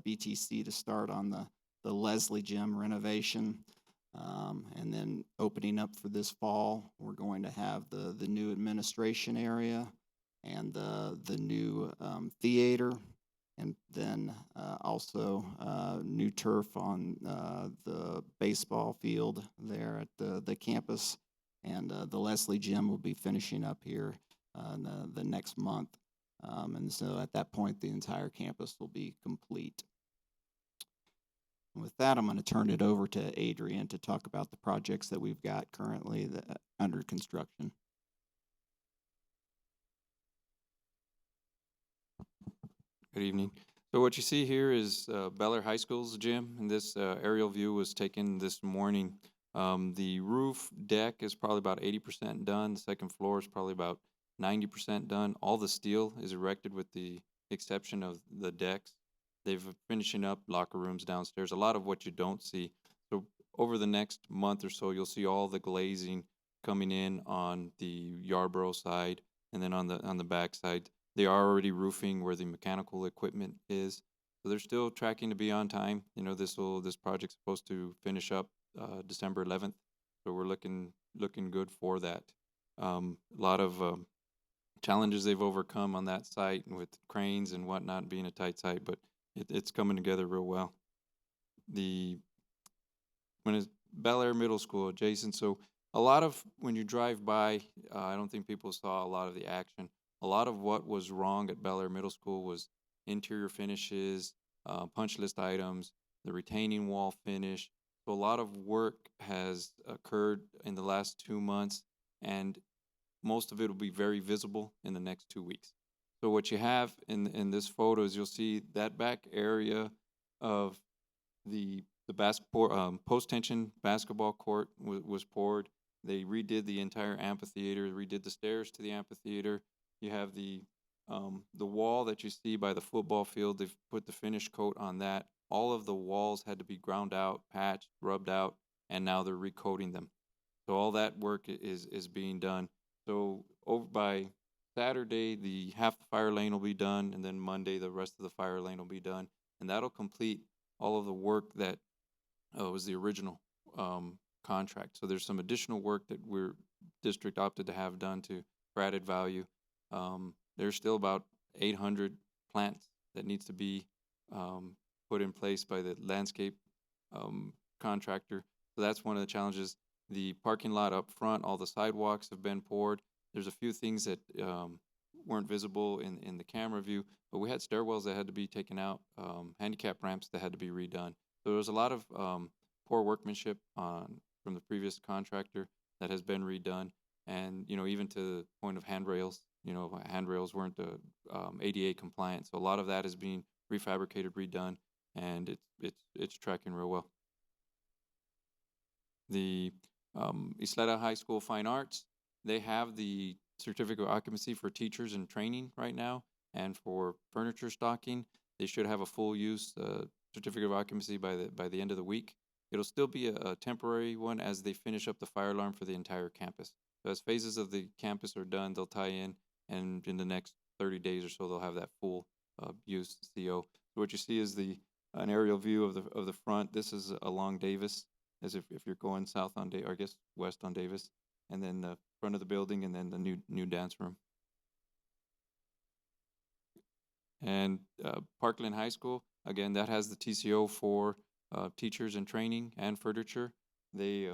BTC to start on the Leslie Gym renovation. And then opening up for this fall, we're going to have the new administration area and the new theater, and then also new turf on the baseball field there at the campus. And the Leslie Gym will be finishing up here the next month. And so at that point, the entire campus will be complete. With that, I'm going to turn it over to Adrian to talk about the projects that we've got currently under construction. Good evening. So what you see here is Bel Air High School's gym, and this aerial view was taken this morning. The roof deck is probably about 80% done. The second floor is probably about 90% done. All the steel is erected with the exception of the decks. They've finishing up locker rooms downstairs, a lot of what you don't see. So over the next month or so, you'll see all the glazing coming in on the Yarborough side, and then on the back side. They are already roofing where the mechanical equipment is. So they're still tracking to be on time. You know, this project's supposed to finish up December 11th. So we're looking good for that. A lot of challenges they've overcome on that site and with cranes and whatnot being a tight site, but it's coming together real well. When it's Bel Air Middle School adjacent, so a lot of when you drive by, I don't think people saw a lot of the action. A lot of what was wrong at Bel Air Middle School was interior finishes, punch list items, the retaining wall finish. So a lot of work has occurred in the last 2 months, and most of it will be very visible in the next 2 weeks. So what you have in this photo is you'll see that back area of the basketball post-tension basketball court was poured. They redid the entire amphitheater, redid the stairs to the amphitheater. You have the wall that you see by the football field. They've put the finish coat on that. All of the walls had to be ground out, patched, rubbed out, and now they're recoating them. So all that work is being done. So over by Saturday, the half the fire lane will be done, and then Monday the rest of the fire lane will be done, and that'll complete all of the work that was the original contract. So there's some additional work that we're district opted to have done for added value. There's still about 800 plants that needs to be put in place by the landscape contractor. So that's one of the challenges. The parking lot up front, all the sidewalks have been poured. There's a few things that weren't visible in the camera view, but we had stairwells that had to be taken out, handicap ramps that had to be redone. So there was a lot of poor workmanship from the previous contractor that has been redone. And, you know, even to the point of handrails, you know, handrails weren't ADA compliant. So a lot of that is being refabricated, redone, and it's tracking real well. The Ysleta High School Fine Arts, they have the certificate of occupancy for teachers in training right now, and for furniture stocking, they should have a full use certificate of occupancy by the end of the week. It'll still be a temporary one as they finish up the fire alarm for the entire campus. So as phases of the campus are done, they'll tie in, and in the next 30 days or so, they'll have that full use CO. So what you see is an aerial view of the front. This is along Davis, as if you're going south on or I guess west on Davis, and then the front of the building, and then the new dance room. And Parkland High School, again, that has the TCO for teachers in training and furniture. They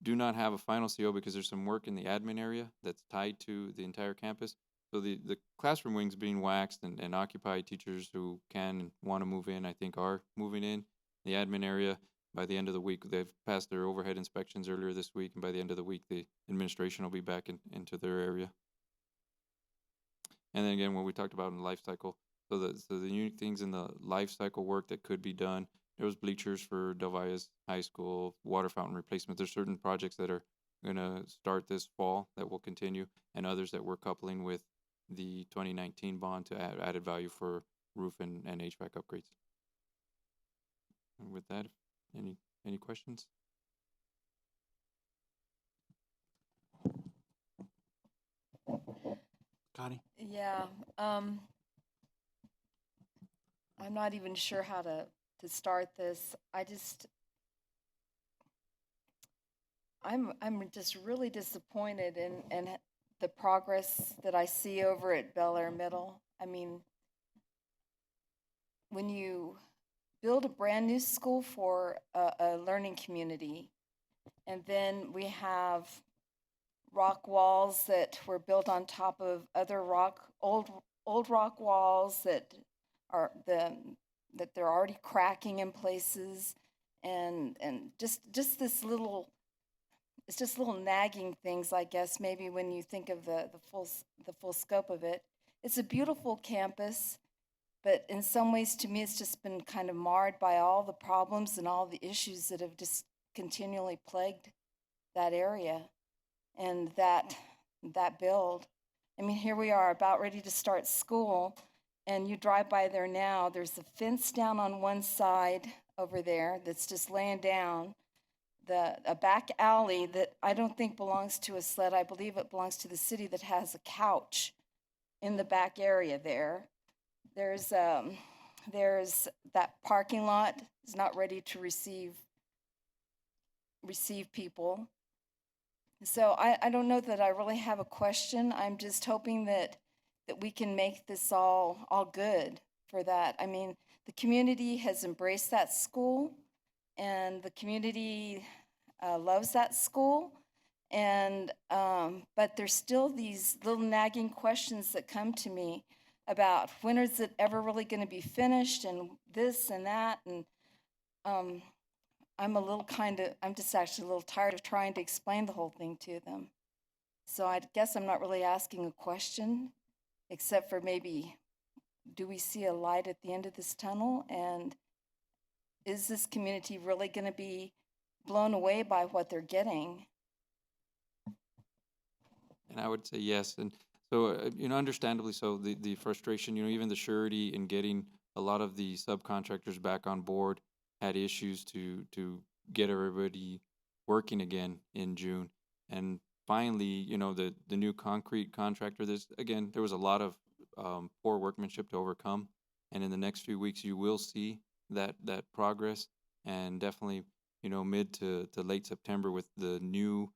do not have a final CO because there's some work in the admin area that's tied to the entire campus. So the classroom wings being waxed and occupied, teachers who can and want to move in, I think, are moving in. The admin area, by the end of the week, they've passed their overhead inspections earlier this week, and by the end of the week, the administration will be back into their area. And then again, what we talked about in the life cycle, so the unique things in the life cycle work that could be done. There was bleachers for Del Valles High School, water fountain replacement. There's certain projects that are going to start this fall that will continue, and others that we're coupling with the 2019 bond to add added value for roof and HVAC upgrades. And with that, any questions? Connie? Yeah, I'm not even sure how to start this. I'm just really disappointed in the progress that I see over at Bel Air Middle. I mean, when you build a brand new school for a learning community, and then we have rock walls that were built on top of other old rock walls that they're already cracking in places, and just this little, it's just little nagging things, I guess, maybe when you think of the full scope of it. It's a beautiful campus, but in some ways, to me, it's just been kind of marred by all the problems and all the issues that have just continually plagued that area and that build. I mean, here we are about ready to start school, and you drive by there now, there's a fence down on one side over there that's just laying down. A back alley that I don't think belongs to Ysleta, I believe it belongs to the city, that has a couch in the back area there. There's that parking lot is not ready to receive people. So I don't know that I really have a question. I'm just hoping that we can make this all good for that. I mean, the community has embraced that school, and the community loves that school. And but there's still these little nagging questions that come to me about when is it ever really going to be finished, and this and that. And I'm just actually a little tired of trying to explain the whole thing to them. So I guess I'm not really asking a question, except for maybe, do we see a light at the end of this tunnel? And is this community really going to be blown away by what they're getting? And I would say yes. And so, understandably so, the frustration, even the surety in getting a lot of the subcontractors back on board had issues to get everybody working again in June. And finally, the new concrete contractor, there was a lot of poor workmanship to overcome. And in the next few weeks, you will see that progress, and definitely, mid to late September, with the new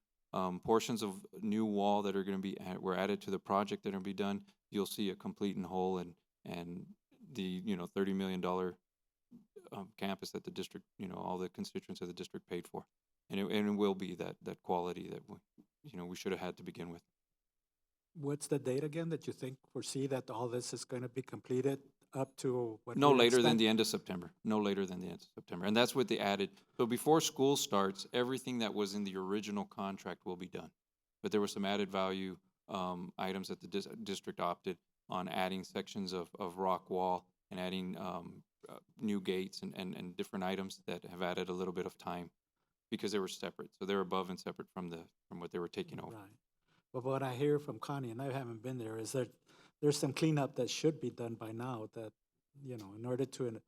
portions of new wall that are going to were added to the project that are going to be done, you'll see a complete and whole and the $30 million campus that the district, all the constituents of the district paid for, and it will be that quality that we should have had to begin with. What's the date again that you foresee that all this is going to be completed up to what? No later than the end of September. No later than the end of September. And that's what they added. So before school starts, everything that was in the original contract will be done. But there were some added value items that the district opted on, adding sections of rock wall and adding new gates and different items that have added a little bit of time because they were separate. So they're above and separate from what they were taking over. Right. But what I hear from Connie, and I haven't been there, is that there's some cleanup that should be done by now, that, in order to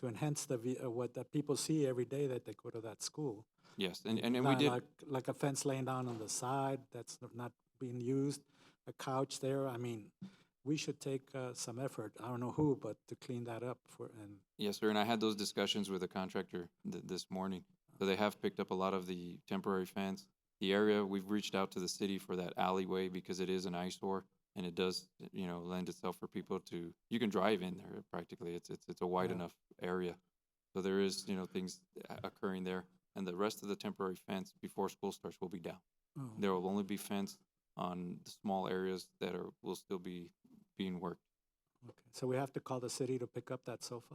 enhance what that people see every day that they go to that school. Yes, and we did. Like a fence laying down on the side that's not being used, a couch there. I mean, we should take some effort, I don't know who, but to clean that up. Yes, sir, and I had those discussions with the contractor this morning. So they have picked up a lot of the temporary fence. The area, we've reached out to the city for that alleyway because it is an eyesore, and it does, lend itself for people to, you can drive in there practically. It's a wide enough area. So there is, things occurring there. And the rest of the temporary fence before school starts will be down. Oh. There will only be fence on the small areas that will still be being worked. Okay, so we have to call the city to pick up that sofa?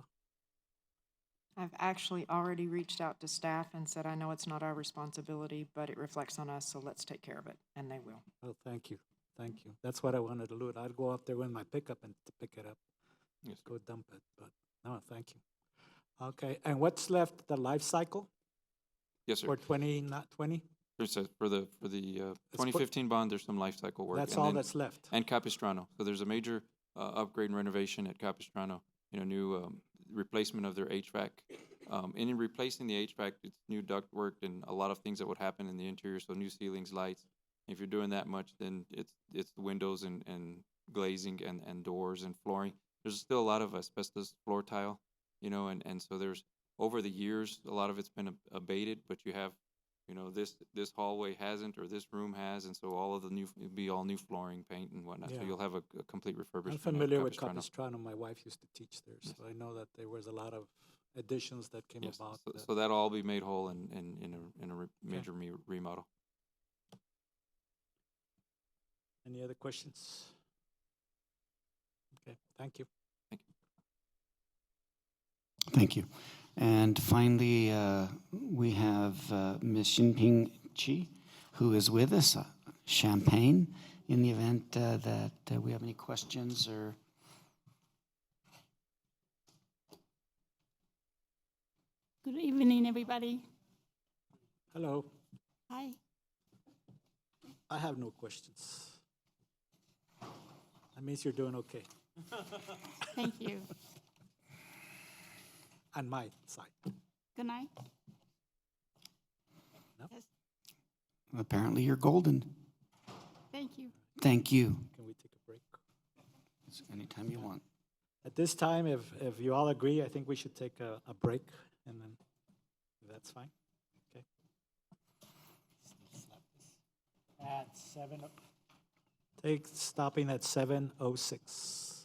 I've actually already reached out to staff and said, I know it's not our responsibility, but it reflects on us, so let's take care of it, and they will. Oh, thank you. Thank you. That's what I wanted to do. I'd go out there with my pickup and to pick it up. Yes. Go dump it, but no, thank you. Okay, and what's left, the life cycle Yes, sir. for 2020? For the 2015 bond, there's some life cycle work. That's and all then- that's left? And Capistrano. So there's a major upgrade and renovation at Capistrano. New replacement of their HVAC. And in replacing the HVAC, it's new ductwork and a lot of things that would happen in the interior. So new ceilings, lights. If you're doing that much, then it's the windows and glazing and doors and flooring. There's still a lot of asbestos floor tile you know, and so there's, over the years, a lot of it's been abated, but you have, you know, this hallway hasn't, or this room has, and so all of the new, it'd be all new flooring, paint and whatnot, so Yeah. you'll have a complete refurbishment. I'm at familiar with Capistrano. Capistrano. My wife used to teach there, so I know that there was a lot of additions that came Yes, about. so that'll all be made whole in a major remodel. Any other questions? Okay, thank you. Thank you. And finally, we have Ms. Xinping Chi, who is with us, Champagne, in the event that we have any questions or. Good evening, everybody. Hello. Hi. I have no questions. That means you're doing okay. Thank you. On my side. Good night. No? Yes. Apparently, you're golden. Thank you. Thank you. Can we take a break? It's anytime you want. At this time, if you all agree, I think we should take a break, and then if that's fine. Okay. At stopping at 7:06.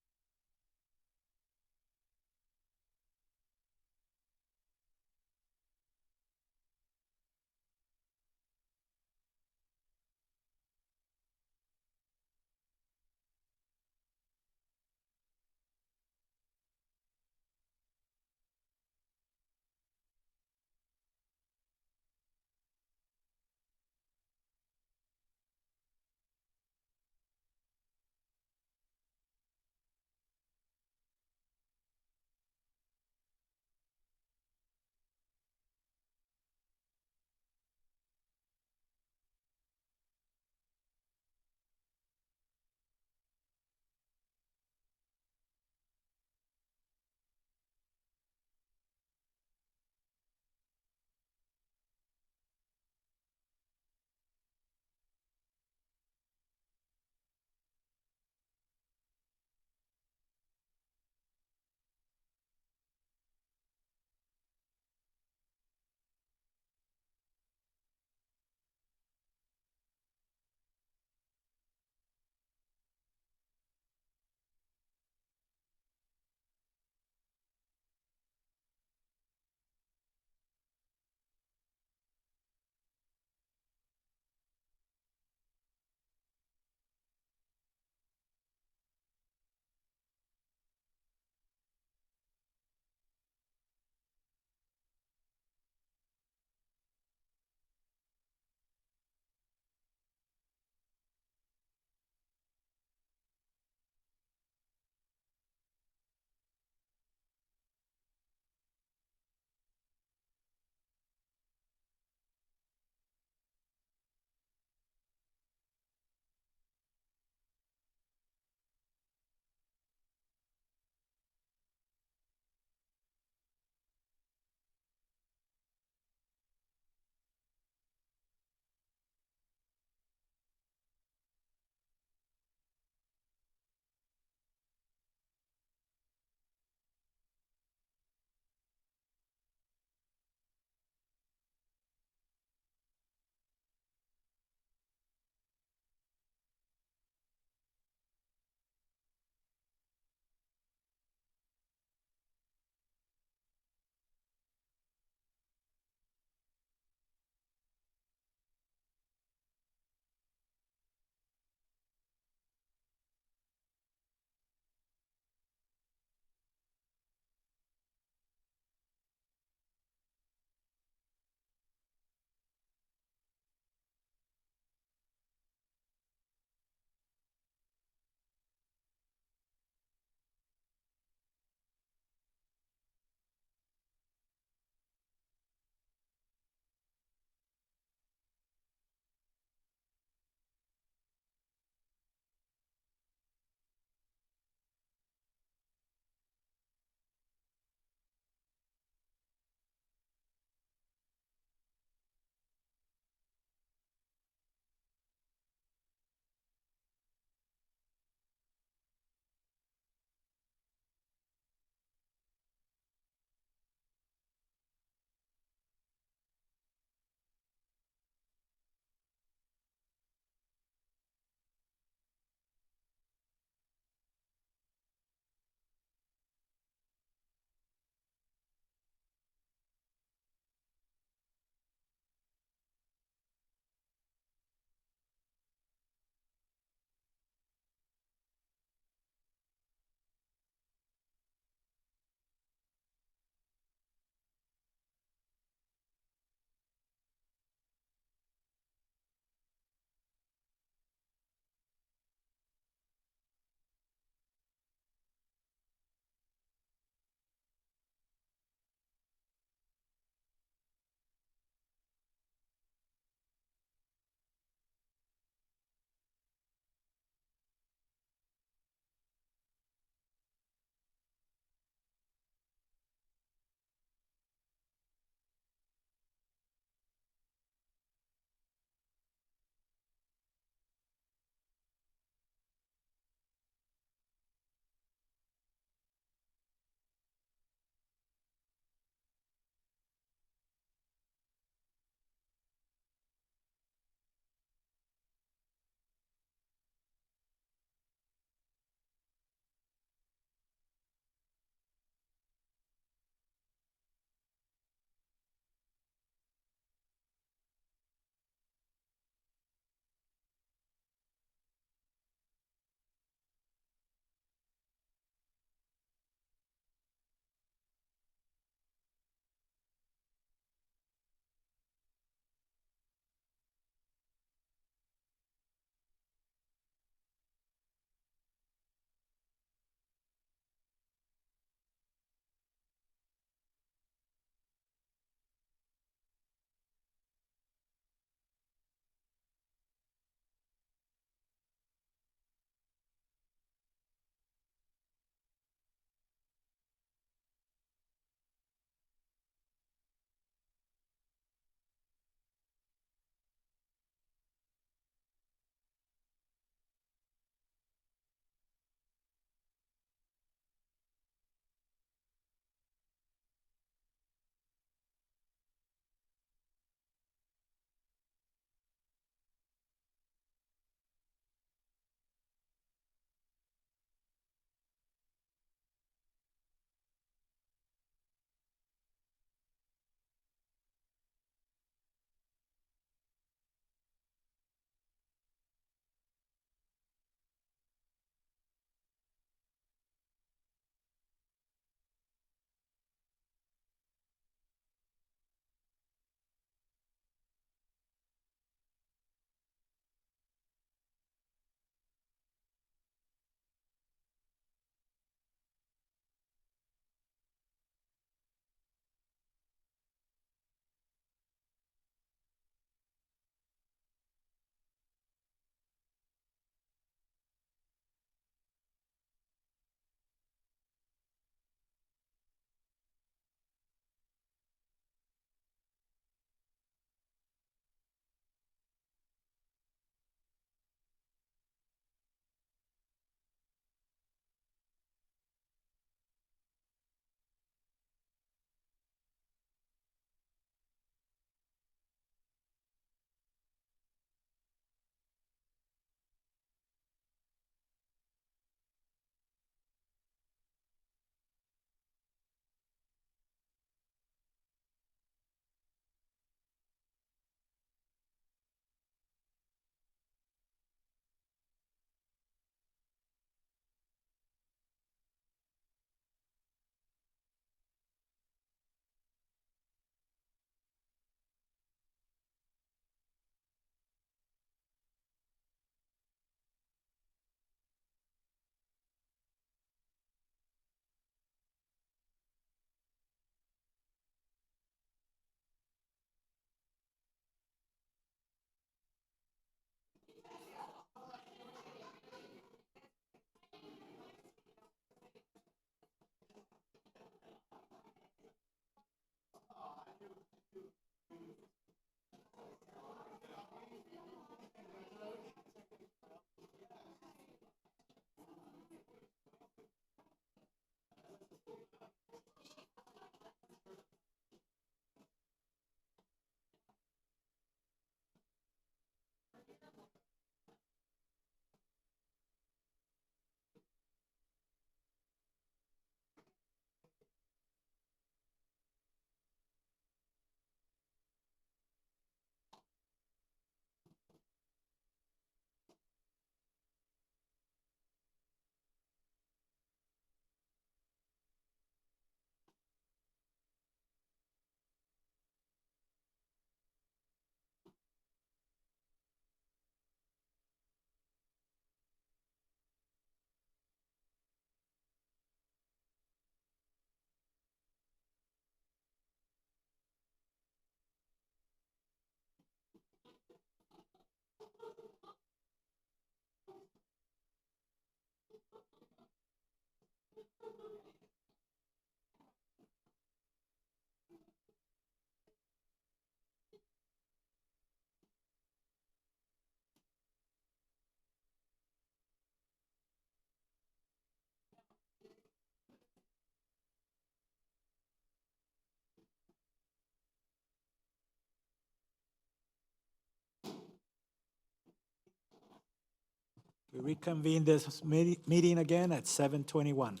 We reconvene this meeting again at 7:21.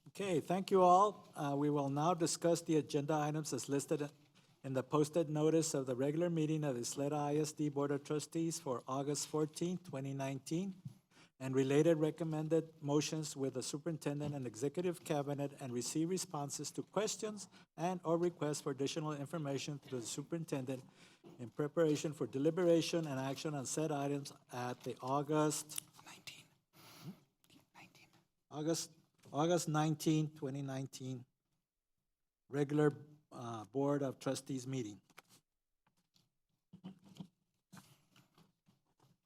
Okay, thank you all. We will now discuss the agenda items as listed in the posted notice of the regular meeting of the Ysleta ISD Board of Trustees for August 14, 2019, and related recommended motions with the superintendent and executive cabinet, and receive responses to questions and/or requests for additional information through the superintendent in preparation for deliberation and action on said items at the August 19, 2019 regular Board of Trustees meeting.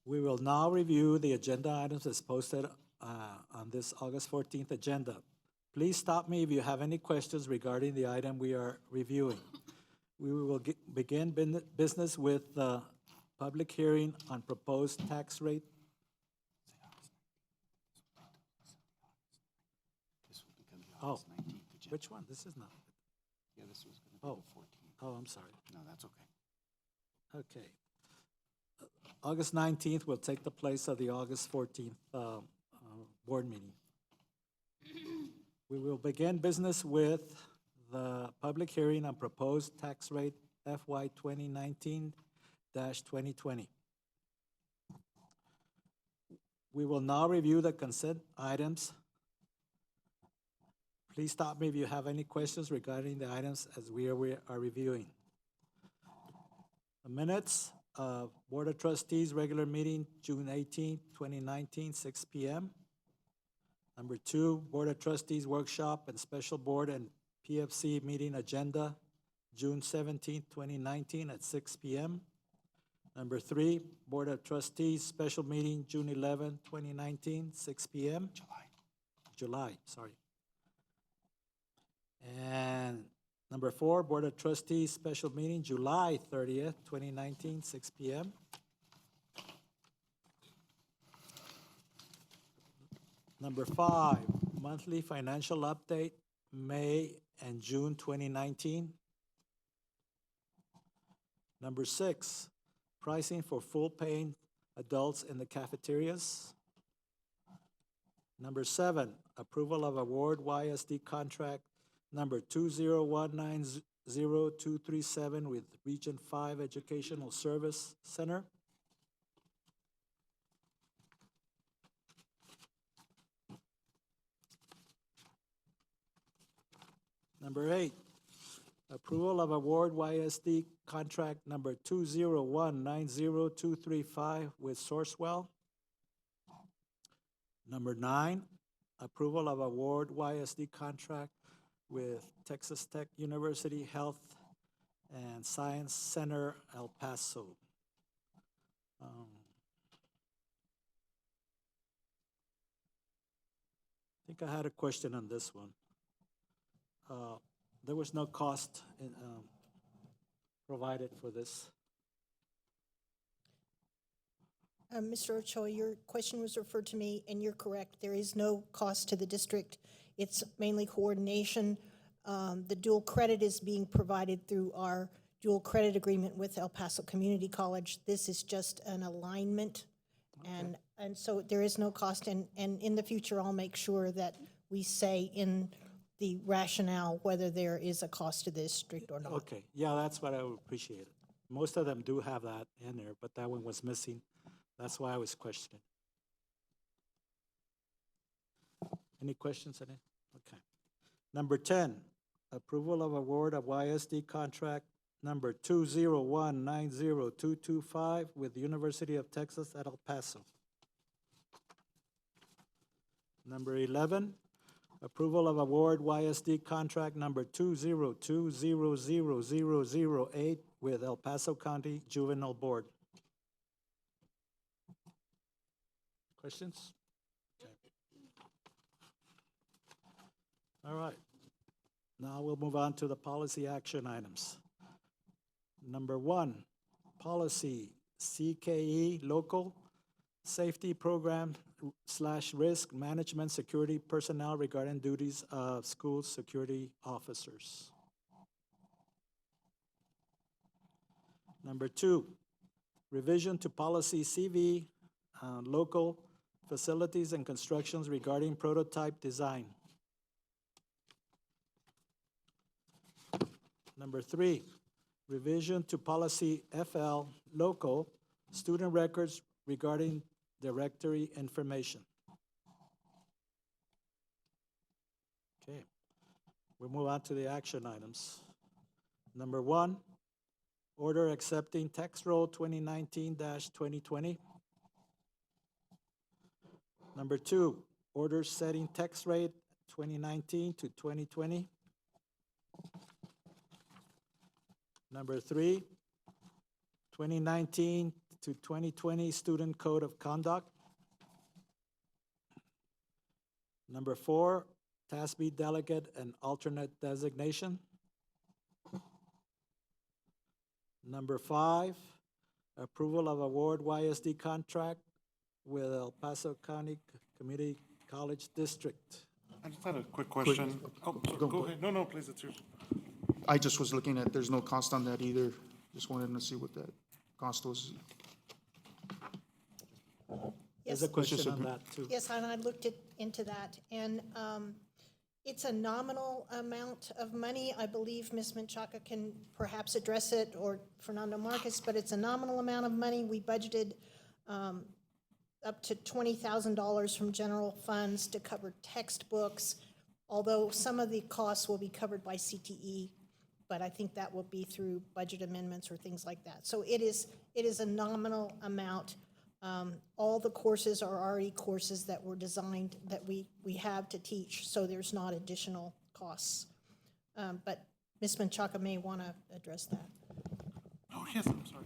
We will now review the agenda items as posted on this August 14th agenda. Please stop me if you have any questions regarding the item we are reviewing. We will begin business with the public hearing on proposed tax rate. Oh, which one? This is not. Yeah, this was going to be the 14th. Oh, I'm sorry. No, that's okay. Okay. August 19th will take the place of the August 14th board meeting. We will begin business with the public hearing on proposed tax rate FY 2019-2020. We will now review the consent items. Please stop me if you have any questions regarding the items as we are reviewing. The minutes of Board of Trustees regular meeting, June 18, 2019, 6 p.m. Number 2, Board of Trustees workshop and special board and PFC meeting agenda, June 17, 2019 at 6 p.m. Number 3, Board of Trustees special meeting, June 11, 2019, 6 p.m. July, sorry. And number 4, Board of Trustees special meeting, July 30th, 2019, 6 p.m. Number 5, monthly financial update, May and June 2019. Number 6, pricing for full-paying adults in the cafeterias. Number 7, approval of award YSD contract number 20190-237 with Region 5 Educational Service Center. Number 8, approval of award YSD contract number 20190-235 with Sourcewell. Number 9, approval of award YSD contract with Texas Tech University Health and Science Center, El Paso. I think I had a question on this one. There was no cost provided for this. Mr. Ochoa, your question was referred to me, and you're correct. There is no cost to the district. It's mainly coordination. The dual credit is being provided through our dual credit agreement with El Paso Community College. This is just an alignment, okay. And so there is no cost. And in the future, I'll make sure that we say in the rationale whether there is a cost to the district or not. Okay, yeah, that's what I would appreciate it. Most of them do have that in there, but that one was missing. That's why I was questioning. Any questions on it? Okay. Number 10, approval of award of YSD contract number 20190-225 with the University of Texas at El Paso. Number 11, approval of award YSD contract number 2020008 with El Paso County Juvenile Board. Questions? Okay. All right. Now we'll move on to the policy action items. Number 1, policy CKE local safety program / risk management security personnel regarding duties of school security officers. Number 2, revision to policy CV local facilities and constructions regarding prototype design. Number 3, revision to policy FL local student records regarding directory information. Okay, we'll move on to the action items. Number 1, order accepting tax roll 2019-2020. Number 2, order setting tax rate 2019 to 2020. Number 3, 2019 to 2020 Student Code of Conduct. Number 4, TASB delegate and alternate designation. Number 5, approval of award YSD contract with El Paso County Community College District. I just had a quick question. Oh, sorry, go ahead. No, please, it's yours. I just was looking at, there's no cost on that either. Just wanted to see what that cost was. There's a question on that too. Yes, and I looked into that, and it's a nominal amount of money. I believe Ms. Menchaca can perhaps address it, or Fernando Marcus, but it's a nominal amount of money. We budgeted up to $20,000 from general funds to cover textbooks, although some of the costs will be covered by CTE, but I think that will be through budget amendments or things like that. So it is a nominal amount. All the courses are already courses that were designed that we have to teach, so there's not additional costs. But Ms. Menchaca may want to address that. Oh, yes, I'm sorry.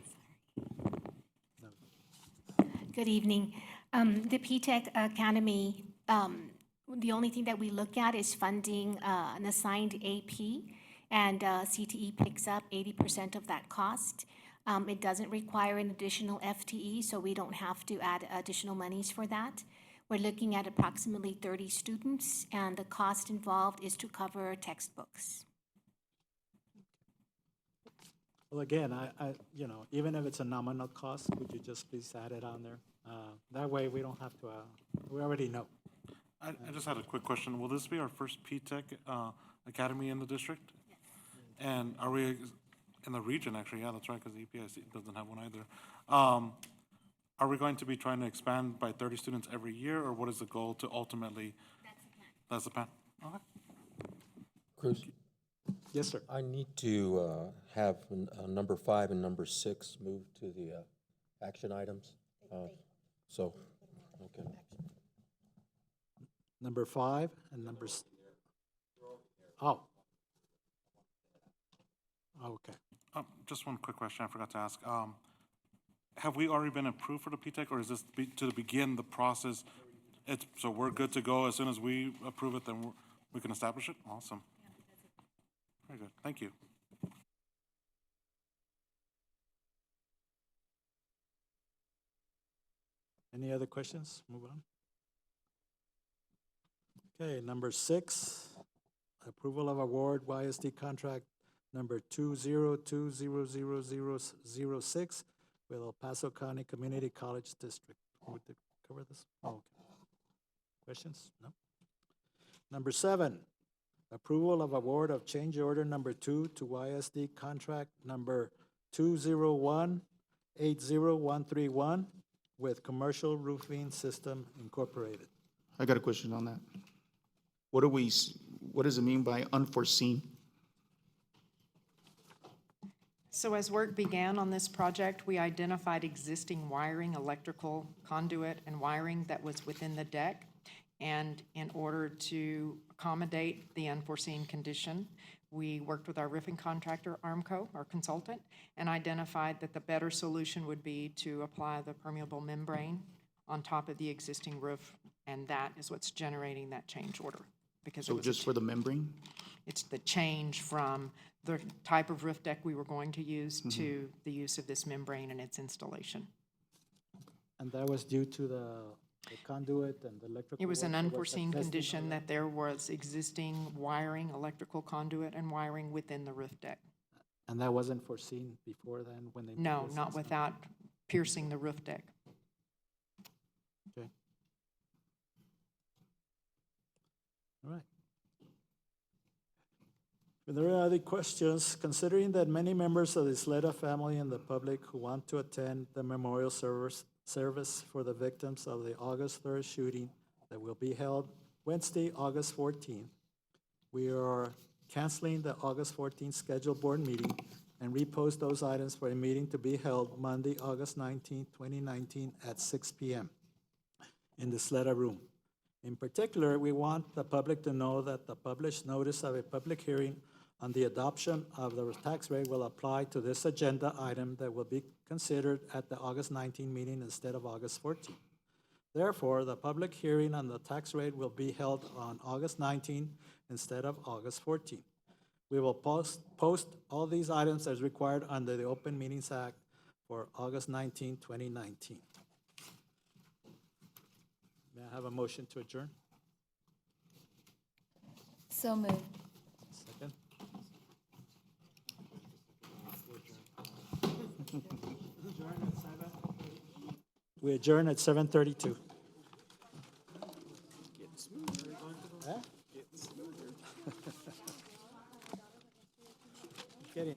Good evening. The PTech Academy, the only thing that we look at is funding an assigned AP, and CTE picks up 80% of that cost. It doesn't require an additional FTE, so we don't have to add additional monies for that. We're looking at approximately 30 students, and the cost involved is to cover textbooks. Well, again, I even if it's a nominal cost, would you just please add it on there? That way we don't have to, we already know. I just had a quick question. Will this be our first PTech academy in the district? Yes. And are we in the region, actually? Yeah, that's right, because the EPIC doesn't have one either. Are we going to be trying to expand by 30 students every year, or what is the goal to ultimately? That's the plan. Okay. Cruz? Yes, sir. I need to have number 5 and number 6 moved to the action items. Okay. Number 5 and number oh. Okay. Just one quick question I forgot to ask. Have we already been approved for the PTech, or is this to begin the process? So we're good to go. As soon as we approve it, then we can establish it? Awesome. Very good. Thank you. Any other questions? Move on. Okay, number 6, approval of award YSD contract number 2020006 with El Paso County Community College District. Would they cover this? Oh, okay. Questions? No? Number 7, approval of award of change order number 2 to YSD contract number 201-80131 with Commercial Roofing System Incorporated. I got a question on that. What does it mean by unforeseen? So as work began on this project, we identified existing wiring, electrical conduit and wiring that was within the deck. And in order to accommodate the unforeseen condition, we worked with our roofing contractor, Armco, our consultant, and identified that the better solution would be to apply the permeable membrane on top of the existing roof, and that is what's generating that change order. Because it So was a just for the membrane? it's the change from the type of roof deck we were going to use to the use of this membrane and its installation. And that was due to the conduit and the electrical. It was an work that unforeseen existing condition already? that there was existing wiring, electrical conduit and wiring within the roof deck. And that wasn't foreseen before then when they? did No, this not assessment? without piercing the roof deck. Okay. All right. If there are other questions, considering that many members of the Ysleta family and the public who want to attend the memorial service for the victims of the August 3rd shooting that will be held Wednesday, August 14th, we are canceling the August 14th scheduled board meeting and repost those items for a meeting to be held Monday, August 19th, 2019 at 6 p.m. in the Ysleta room. In particular, we want the public to know that the published notice of a public hearing on the adoption of the tax rate will apply to this agenda item that will be considered at the August 19 meeting instead of August 14. Therefore, the public hearing on the tax rate will be held on August 19 instead of August 14. We will post all these items as required under the Open Meetings Act for August 19, 2019. May I have a motion to adjourn? So moved. Second? We adjourn at 7:32. Huh? Getting